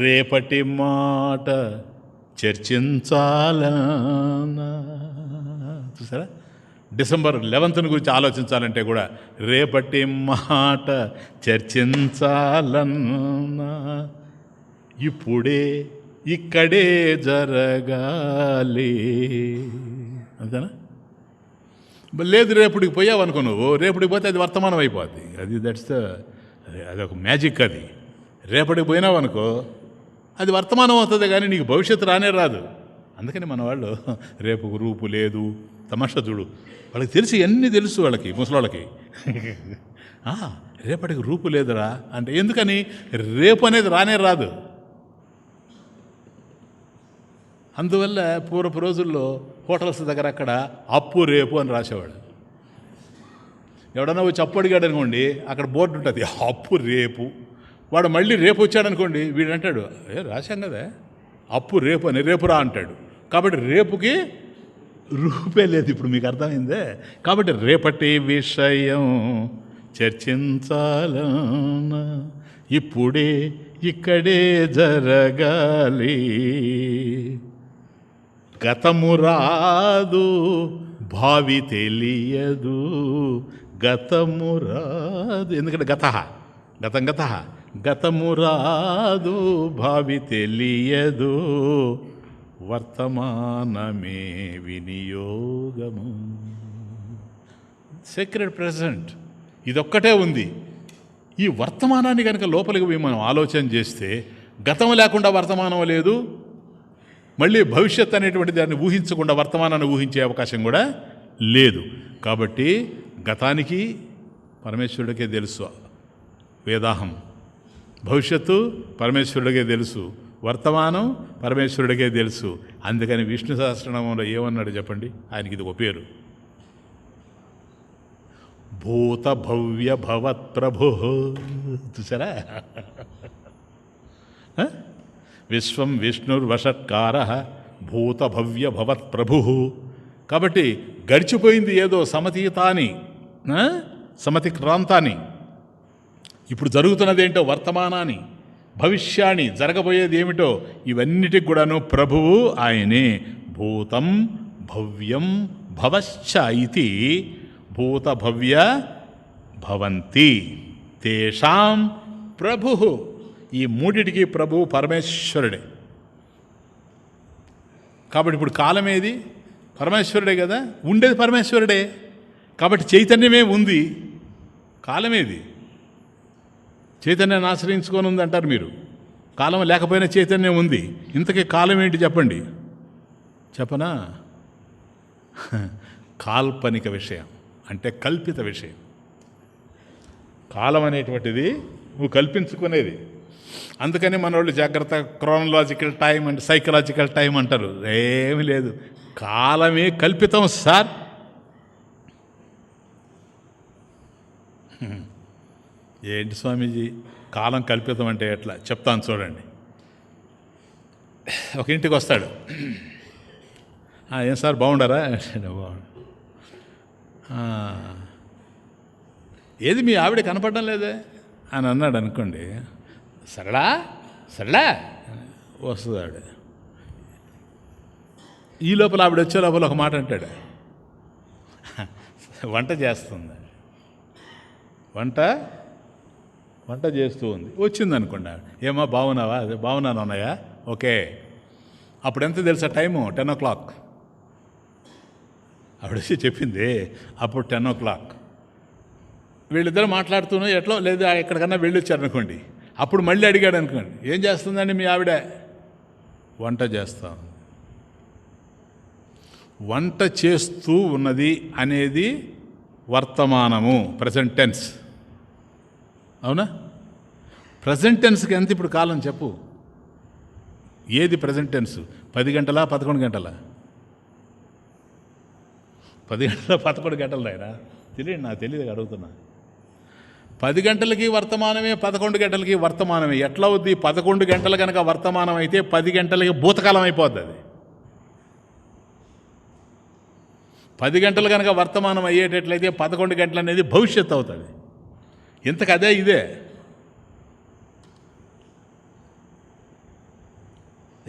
రేపటి మాట చర్చించాలన్నా, చూసారా, డిసెంబర్ 11 గురించి ఆలోచించాలంటే కూడా రేపటి మాట చర్చించాలన్నా ఇప్పుడే ఇక్కడే జరగాలి. అంతేనా? లేదు రేపటికి పోయావు అనుకో, నువ్వు రేపటికి పోతే అది వర్తమానం అయిపోద్ది. అదొక మ్యాజిక్. అది రేపటికి పోయినావు అనుకో అది వర్తమానం అవుతుంది, కానీ నీకు భవిష్యత్తు రానే రాదు. అందుకని మన వాళ్ళు రేపుకు రూపు లేదు, తమాషా చూడు, వాళ్ళకి తెలిసి ఎన్ని తెలుసు వాళ్ళకి, ముసలోళ్ళకి. రేపటికి రూపు లేదురా అంటే ఎందుకని? రేపు అనేది రానే రాదు. అందువల్ల పూర్వపు రోజుల్లో హోటల్స్ దగ్గర అక్కడ అప్పు రేపు అని రాసేవాడు. ఎవడన్నా వచ్చి అప్పు అడిగాడు అనుకోండి, అక్కడ బోర్డు ఉంటుంది అప్పు రేపు. వాడు మళ్ళీ రేపు వచ్చాడనుకోండి, వీడు అంటాడు రాశాం కదా అప్పు రేపు అని, రేపు రా అంటాడు. కాబట్టి రేపుకి రూపే లేదు. ఇప్పుడు మీకు అర్థమైందే. కాబట్టి రేపటి విషయం చర్చించాలన్నా ఇప్పుడే ఇక్కడే జరగాలి. గతము రాదు భావి తెలియదు, గతము రాదు, ఎందుకంటే గతము రాదు భావి తెలియదు, వర్తమానమే వినియోగము. సీక్రెట్ ప్రెజెంట్ ఇదొక్కటే ఉంది. ఈ వర్తమానాన్ని కనుక లోపలికి పోయి మనం ఆలోచన చేస్తే గతం లేకుండా వర్తమానం లేదు, మళ్ళీ భవిష్యత్ అనేటువంటి దాన్ని ఊహించకుండా వర్తమానాన్ని ఊహించే అవకాశం కూడా లేదు. కాబట్టి గతానికి పరమేశ్వరుడికే తెలుసు వేదాహం, భవిష్యత్తు పరమేశ్వరుడికే తెలుసు, వర్తమానం పరమేశ్వరుడికే తెలుసు. అందుకని విష్ణు సహస్రనామంలో ఏమన్నాడు చెప్పండి? ఆయనకి ఇది ఒక పేరు, భూత భవ్య భవత్ ప్రభు. చూసారా? విశ్వం విష్ణుర్వషట్కార భూత భవ్య భవత్ ప్రభు. కాబట్టి గడిచిపోయింది ఏదో సమతీతాని, సమతిక్రాంతాన్ని, ఇప్పుడు జరుగుతున్నది ఏంటో వర్తమానాన్ని, భవిష్యాన్ని, జరగబోయేది ఏమిటో ఇవన్నిటికి కూడాను ప్రభువు ఆయనే. భూతం భవ్యం భవశ్చ ఇతి భూత భవ్య భవంతి తేషాం ప్రభు. ఈ మూడిటికి ప్రభువు పరమేశ్వరుడే. కాబట్టి ఇప్పుడు కాలమేది? పరమేశ్వరుడే కదా, ఉండేది పరమేశ్వరుడే. కాబట్టి చైతన్యమే ఉంది, కాలమేది? చైతన్యాన్ని ఆశ్రయించుకొని ఉంది అంటారు మీరు. కాలం లేకపోయినా చైతన్యం ఉంది. ఇంతకీ కాలం ఏంటి చెప్పండి? చెప్పనా? కాల్పనిక విషయం, అంటే కల్పిత విషయం. కాలం అనేటువంటిది నువ్వు కల్పించుకునేది. అందుకని మన వాళ్ళు జాగ్రత్త క్రోనలాజికల్ టైం అంటే సైకలాజికల్ టైం అంటారు. ఏమీ లేదు, కాలమే కల్పితం సార్. ఏంటి స్వామీజీ కాలం కల్పితం అంటే ఎట్లా? చెప్తాను చూడండి. ఒక ఇంటికి వస్తాడు, ఏం సార్ బాగుండరా? బాగుండు. ఏది మీ ఆవిడ కనపడడం లేదే అని అన్నాడు అనుకోండి. సరళా సరళా వస్తుంది ఆవిడ. ఈ లోపల ఆవిడ వచ్చే లోపల ఒక మాట అంటాడు, వంట చేస్తుంది. వంట చేస్తూ ఉంది. వచ్చింది అనుకోండి ఆవిడ. ఏమా బాగున్నావా? అదే బాగున్నాను అన్నయ్య. ఓకే, అప్పుడు ఎంత తెలుసా టైము? 10 o'clock. ఆవిడ వచ్చి చెప్పింది అప్పుడు 10 o'clock. వీళ్ళిద్దరు మాట్లాడుతూనే ఎట్లా లేదా ఎక్కడికన్నా వెళ్ళొచ్చారనుకోండి. అప్పుడు మళ్ళీ అడిగాడు అనుకోండి, ఏం చేస్తుందండి మీ ఆవిడ? వంట చేస్తాం. వంట చేస్తూ ఉన్నది అనేది వర్తమానము, ప్రజెంట్ టెన్స్. అవునా? ప్రజెంట్ టెన్స్కి ఎంత ఇప్పుడు కాలం చెప్పు? ఏది ప్రజెంట్ టెన్స్? 10 గంటలా 11 గంటలా? 10 గంటల 11 గంటలు అయినా తెలియదు, నాకు తెలియదు, అడుగుతున్నా. 10 గంటలకి వర్తమానమే, 11 గంటలకి వర్తమానమే. ఎట్లా అవుద్ది? 11 గంటలు కనుక వర్తమానం అయితే 10 గంటలకి భూతకాలం అయిపోద్ది. అది 10 గంటలు కనుక వర్తమానం అయ్యేటట్లయితే 11 గంటలు అనేది భవిష్యత్తు అవుతుంది. ఇంతకు అదే ఇదే.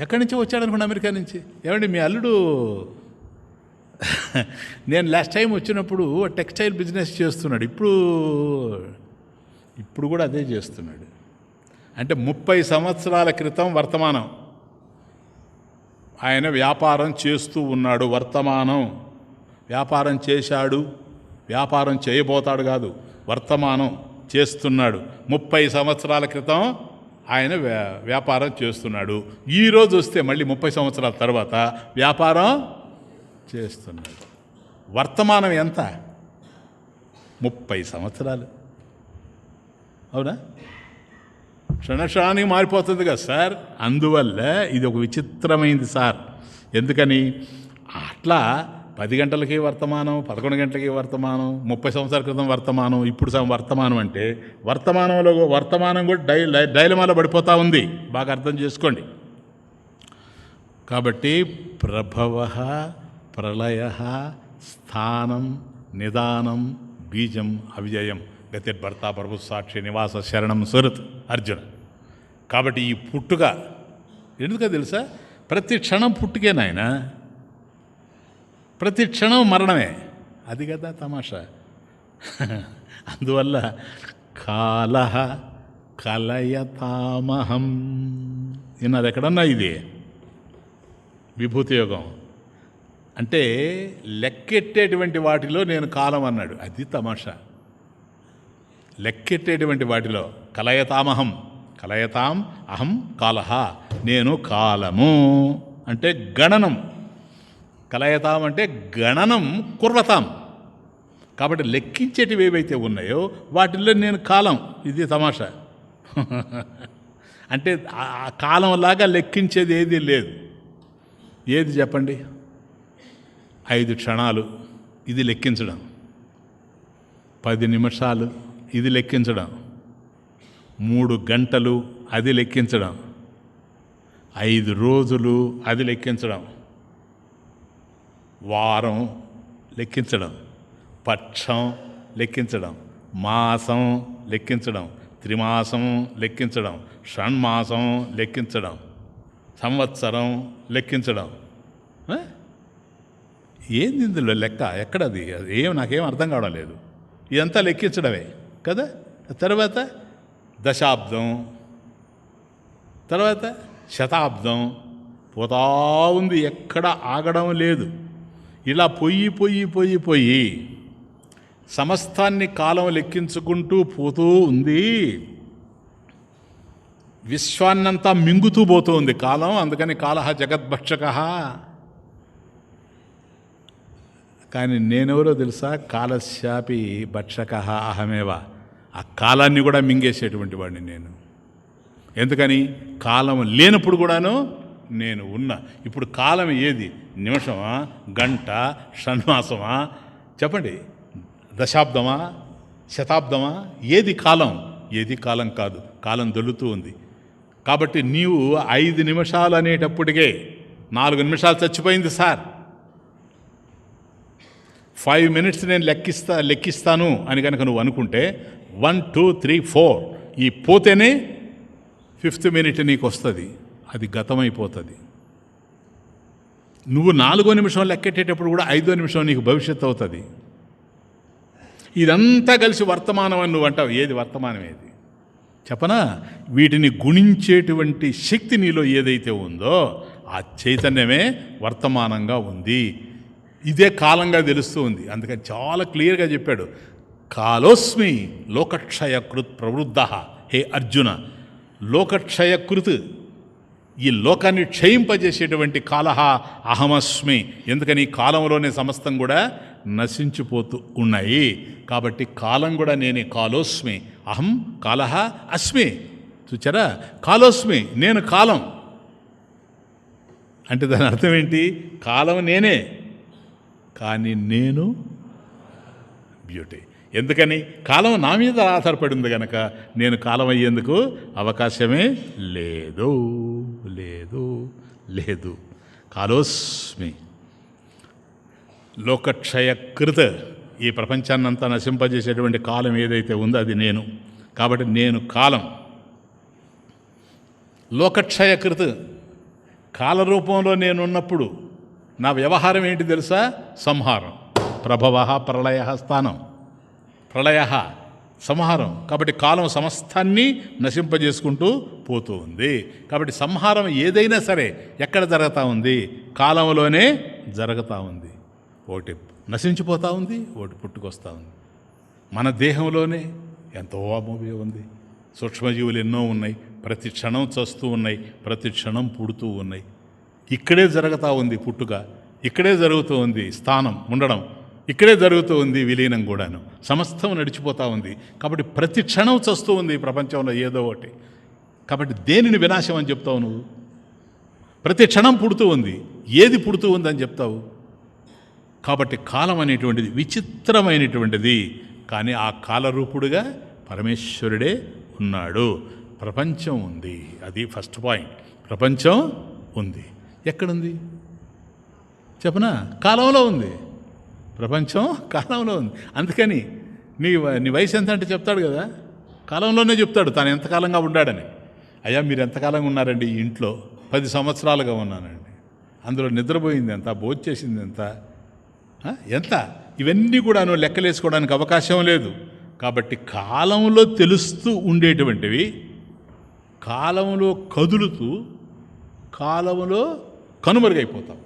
ఎక్కడి నుంచి వచ్చాడనుకోండి? అమెరికా నుంచి. ఏమండి మీ అల్లుడు నేను లాస్ట్ టైం వచ్చినప్పుడు టెక్స్టైల్ బిజినెస్ చేస్తున్నాడు. ఇప్పుడు కూడా అదే చేస్తున్నాడు. అంటే 30 సంవత్సరాల క్రితం వర్తమానం ఆయన వ్యాపారం చేస్తూ ఉన్నాడు. వర్తమానం వ్యాపారం చేశాడు, వ్యాపారం చేయబోతాడు కాదు, వర్తమానం చేస్తున్నాడు. 30 సంవత్సరాల క్రితం ఆయన వ్యాపారం చేస్తున్నాడు. ఈరోజు వస్తే మళ్ళీ 30 సంవత్సరాల తర్వాత వ్యాపారం చేస్తున్నాడు. వర్తమానం ఎంత? 30 సంవత్సరాలు. అవునా? క్షణక్షణానికి మారిపోతుంది కదా సార్. అందువల్ల ఇది ఒక విచిత్రమైంది సార్. ఎందుకని అట్లా 10 గంటలకి వర్తమానం, 11 గంటలకి వర్తమానం, 30 సంవత్సరాల క్రితం వర్తమానం, ఇప్పుడు వర్తమానం అంటే వర్తమానం కూడా డైలమాలో పడిపోతూ ఉంది. బాగా అర్థం చేసుకోండి. కాబట్టి ప్రభవ, ప్రళయ, స్థానం, నిదానం, బీజం, అవ్యయం, గతిర్భర్త ప్రభు సాక్షి నివాస శరణం సురత్ అర్జున. కాబట్టి ఈ పుట్టుక ఎందుకో తెలుసా? ప్రతి క్షణం పుట్టుకే నాయన, ప్రతి క్షణం మరణమే. అది కదా తమాషా. అందువల్ల కాల కలయతామహం విన్నది ఎక్కడన్నా? ఇది విభూతి యోగం. అంటే లెక్కెట్టేటువంటి వాటిలో నేను కాలం అన్నాడు. అది తమాషా. లెక్కెట్టేటువంటి వాటిలో కలయతామహం, కలయతాం అహం కాలహ, నేను కాలము అంటే గణనం. కలయతాం అంటే గణనం కుర్వతాం. కాబట్టి లెక్కించేటివి ఏవైతే ఉన్నాయో వాటిల్లో నేను కాలం. ఇది తమాషా. అంటే ఆ కాలంలాగా లెక్కించేది ఏది లేదు. ఏది చెప్పండి? 5 క్షణాలు ఇది లెక్కించడం, 10 నిమిషాలు ఇది లెక్కించడం, 3 గంటలు అది లెక్కించడం, 5 రోజులు అది లెక్కించడం, వారం లెక్కించడం, పక్షం లెక్కించడం, మాసం లెక్కించడం, త్రిమాసం లెక్కించడం, షణ్మాసం లెక్కించడం, సంవత్సరం లెక్కించడం. ఏంది ఇందులో లెక్క? ఎక్కడది? నాకేం అర్థం కావడం లేదు. ఇదంతా లెక్కించడమే కదా. తర్వాత దశాబ్దం, తర్వాత శతాబ్దం పోతా ఉంది, ఎక్కడ ఆగడం లేదు. ఇలా పోయి సమస్తాన్ని కాలం లెక్కించుకుంటూ పోతూ ఉంది. విశ్వాన్నంతా మింగుతూ పోతూ ఉంది కాలం. అందుకని కాలహ జగద్భక్షక. కానీ నేనెవరో తెలుసా? కాలశాపి భక్షక అహమేవ. ఆ కాలాన్ని కూడా మింగేసేటువంటి వాడిని నేను. ఎందుకని? కాలం లేనప్పుడు కూడాను నేను ఉన్నా. ఇప్పుడు కాలం ఏది? నిమిషమా, గంట, షణ్మాసమా? చెప్పండి. దశాబ్దమా, శతాబ్దమా? ఏది కాలం? ఏది కాలం కాదు. కాలం దొల్లుతూ ఉంది. కాబట్టి నీవు 5 నిమిషాలు అనేటప్పటికే 4 నిమిషాలు చచ్చిపోయింది సార్. 5 minutes నేను లెక్కిస్తాను అని కనుక నువ్వు అనుకుంటే 1, 2, 3, 4 ఈ పోతేనే 5th minute నీకు వస్తుంది. అది గతమైపోతుంది. నువ్వు 4వ నిమిషం లెక్కెట్టేటప్పుడు కూడా 5వ నిమిషం నీకు భవిష్యత్తు అవుతుంది. ఇదంతా కలిసి వర్తమానం అని నువ్వు అంటావు. ఏది వర్తమానం? ఏది చెప్పనా? వీటిని గుణించేటువంటి శక్తి నీలో ఏదైతే ఉందో ఆ చైతన్యమే వర్తమానంగా ఉంది. ఇదే కాలంగా తెలుస్తూ ఉంది. అందుకని చాలా క్లియర్గా చెప్పాడు. కాలోస్మి లోకక్షయకృత్ ప్రవృద్ధ. హే అర్జున, లోకక్షయకృత్, ఈ లోకాన్ని క్షయింపజేసేటువంటి కాలహ అహమస్మి. ఎందుకని కాలంలోనే సమస్తం కూడా నశించిపోతూ ఉన్నాయి. కాబట్టి కాలం కూడా నేనే. కాలోస్మి అహం కాలహ అస్మి. చూచారా? కాలోస్మి, నేను కాలం అంటే దాని అర్థం ఏంటి? కాలం నేనే, కానీ బ్యూటీ. ఎందుకని? కాలం నా మీద ఆధారపడింది కనుక నేను కాలం అయ్యేందుకు అవకాశమే లేదు లేదు లేదు. కాలోస్మి లోకక్షయకృత. ఈ ప్రపంచాన్నంతా నశింపజేసేటువంటి కాలం ఏదైతే ఉందో అది నేను. కాబట్టి నేను కాలం. లోకక్షయకృత. కాలరూపంలో నేనున్నప్పుడు నా వ్యవహారం ఏంటి తెలుసా? సంహారం. ప్రభవ ప్రళయ స్థానం. ప్రళయ సంహారం. కాబట్టి కాలం సమస్తాన్ని నశింపజేసుకుంటూ పోతూ ఉంది. కాబట్టి సంహారం ఏదైనా సరే ఎక్కడ జరుగుతూ ఉంది? కాలంలోనే జరుగుతూ ఉంది. ఒకటి నశించిపోతూ ఉంది, ఒకటి పుట్టుకొస్తూ ఉంది. మన దేహంలోనే ఎంతో అమూల్య ఉంది. సూక్ష్మజీవులు ఎన్నో ఉన్నాయి. ప్రతి క్షణం చస్తూ ఉన్నాయి, ప్రతి క్షణం పుడుతూ ఉన్నాయి. ఇక్కడే జరుగుతూ ఉంది పుట్టుక, ఇక్కడే జరుగుతూ ఉంది స్థానం ఉండడం, ఇక్కడే జరుగుతూ ఉంది విలీనం కూడాను. సమస్తం నడిచిపోతూ ఉంది. కాబట్టి ప్రతి క్షణం చస్తూ ఉంది ప్రపంచంలో ఏదో ఒకటి. కాబట్టి దేనిని వినాశం అని చెప్తావు నువ్వు? ప్రతి క్షణం పుడుతూ ఉంది. ఏది పుడుతూ ఉందని చెప్తావు? కాబట్టి కాలం అనేటువంటిది విచిత్రమైనటువంటిది. కానీ ఆ కాలరూపుడుగా పరమేశ్వరుడే ఉన్నాడు. ప్రపంచం ఉంది. అది ఫస్ట్ పాయింట్. ప్రపంచం ఉంది. ఎక్కడుంది చెప్పనా? కాలంలో ఉంది. ప్రపంచం కాలంలో ఉంది. అందుకని నీ వయసు ఎంత అంటే చెప్తాడు కదా, కాలంలోనే చెప్తాడు తాను ఎంతకాలంగా ఉన్నాడని. అయ్యా మీరు ఎంతకాలంగా ఉన్నారండి? ఈ ఇంట్లో 10 సంవత్సరాలుగా ఉన్నానండి. అందులో నిద్రపోయింది ఎంత, భోంచేసింది ఎంత, ఎంత, ఇవన్నీ కూడాను లెక్కలేసుకోవడానికి అవకాశం లేదు. కాబట్టి కాలంలో తెలుస్తూ ఉండేటువంటివి కాలంలో కదులుతూ కాలంలో కనుమరుగైపోతాం.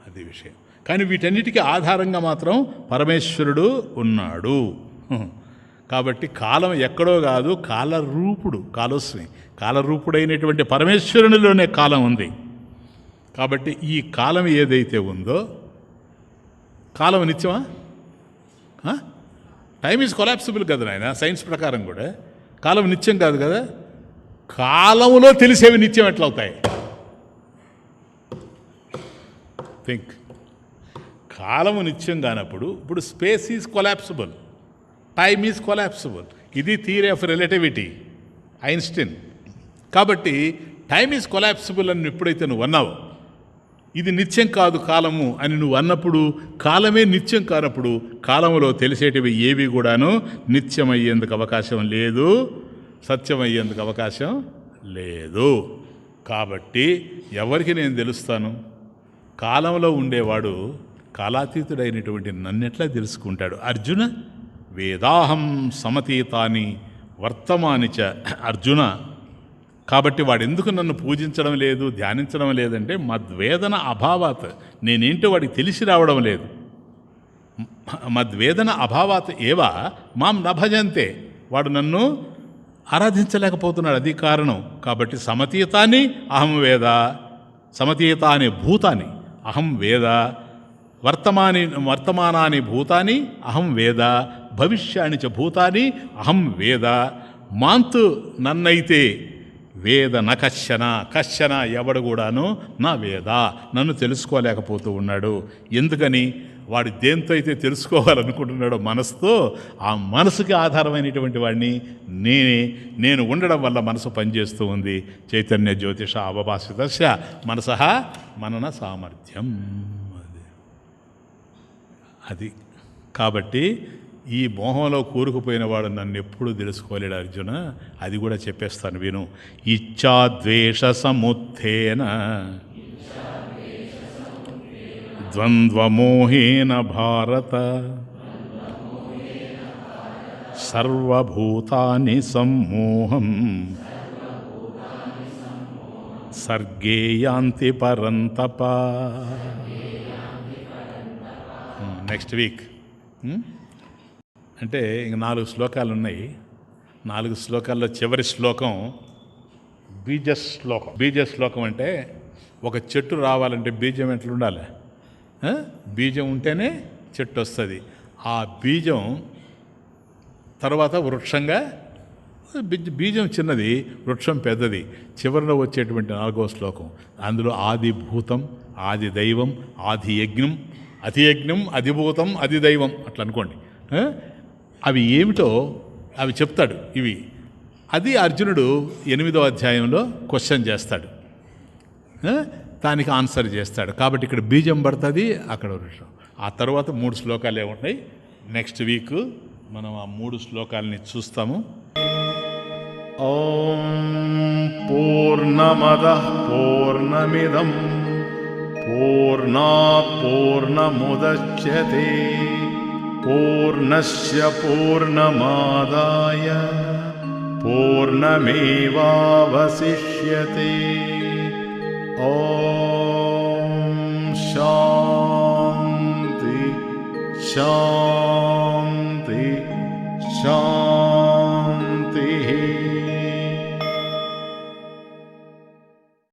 అది విషయం. కానీ వీటన్నిటికీ ఆధారంగా మాత్రం పరమేశ్వరుడు ఉన్నాడు. కాబట్టి కాలం ఎక్కడో కాదు, కాలరూపుడు, కాలోస్మి, కాలరూపుడైనటువంటి పరమేశ్వరునిలోనే కాలం ఉంది. కాబట్టి ఈ కాలం ఏదైతే ఉందో, కాలం నిత్యమా? టైమ్ ఈజ్ కొలాప్సిబుల్ కదా నాయన, సైన్స్ ప్రకారం కూడా కాలం నిత్యం కాదు కదా. కాలంలో తెలిసేవి నిత్యం ఎట్లవుతాయి? థింక్. కాలము నిత్యం కానప్పుడు ఇప్పుడు space is collapsible, time is collapsible. ఇది థియరీ ఆఫ్ రిలేటివిటీ, ఐన్స్టీన్. కాబట్టి టైమ్ ఈజ్ కొలాప్సిబుల్ అని ఎప్పుడైతే నువ్వు అన్నావు, ఇది నిత్యం కాదు కాలము అని నువ్వు అన్నప్పుడు, కాలమే నిత్యం కానప్పుడు కాలంలో తెలిసేటివి ఏవి కూడాను నిత్యమయ్యేందుకు అవకాశం లేదు, సత్యమయ్యేందుకు అవకాశం లేదు. కాబట్టి ఎవరికి నేను తెలుస్తాను? కాలంలో ఉండేవాడు కాలాతీతుడైనటువంటి నన్నెట్లా తెలుసుకుంటాడు? అర్జున వేదాహం సమతీతాని వర్తమాని చ. అర్జున, కాబట్టి వాడు ఎందుకు నన్ను పూజించడం లేదు, ధ్యానించడం లేదంటే మద్వేదన అభావాత్, నేనేంటో వాడికి తెలిసి రావడం లేదు. మద్వేదన అభావాత్ ఏవా మాం నభజంతే, వాడు నన్ను ఆరాధించలేకపోతున్నాడు. అది కారణం. కాబట్టి సమతీతాన్ని అహం వేద, సమతీతాని భూతాని అహం వేద, వర్తమానాని భూతాని అహం వేద, భవిష్యాని చ భూతాని అహం వేద. మాంతు నన్నైతే వేద న కశ్చన, కశ్చన ఎవడు కూడాను నా వేద, నన్ను తెలుసుకోలేకపోతూ ఉన్నాడు. ఎందుకని? వాడు దేంతో అయితే తెలుసుకోవాలనుకుంటున్నాడో మనసుతో, ఆ మనసుకి ఆధారమైనటువంటి వాడిని నేను ఉండడం వల్ల మనసు పనిచేస్తూ ఉంది. చైతన్య జ్యోతిష అవభాసితస్య మనసః మనన సామర్థ్యం. అది కాబట్టి ఈ మోహంలో కూరుకుపోయిన వాడు నన్ను ఎప్పుడు తెలుసుకోలేడు అర్జున. అది కూడా చెప్పేస్తాను విను. ఇచ్ఛాద్వేష సముత్థేన ద్వంద్వమోహేన భారత సర్వభూతాని సమ్మోహం సర్గే యాంతి పరంతప. నెక్స్ట్ వీక్ అంటే ఇంక 4 శ్లోకాలు ఉన్నాయి. 4 శ్లోకాల్లో చివరి శ్లోకం బీజశ్లోకం. బీజశ్లోకం అంటే ఒక చెట్టు రావాలంటే బీజం ఎట్లా ఉండాలి? బీజం ఉంటేనే చెట్టు వస్తుంది. ఆ బీజం తర్వాత వృక్షంగా, బీజం చిన్నది, వృక్షం పెద్దది. చివరిలో వచ్చేటువంటి 4వ శ్లోకం, అందులో ఆది భూతం, ఆది దైవం, ఆది యజ్ఞం, అధియజ్ఞం, అధిభూతం, అధిదైవం అట్లా అనుకోండి. అవి ఏమిటో అవి చెప్తాడు. ఇవి అది అర్జునుడు 8వ అధ్యాయంలో క్వశ్చన్ చేస్తాడు, దానికి ఆన్సర్ చేస్తాడు. కాబట్టి ఇక్కడ బీజం పడుతుంది, అక్కడ వృక్షం. ఆ తర్వాత 3 శ్లోకాలే ఉన్నాయి. నెక్స్ట్ వీక్ మనం ఆ 3 శ్లోకాలని చూస్తాము. ఓం పూర్ణమదః పూర్ణమిదం పూర్ణాత్ పూర్ణముదచ్యతే పూర్ణస్య పూర్ణమాదాయ పూర్ణమేవావశిష్యతే. ఓం శాంతి శాంతి శాంతి.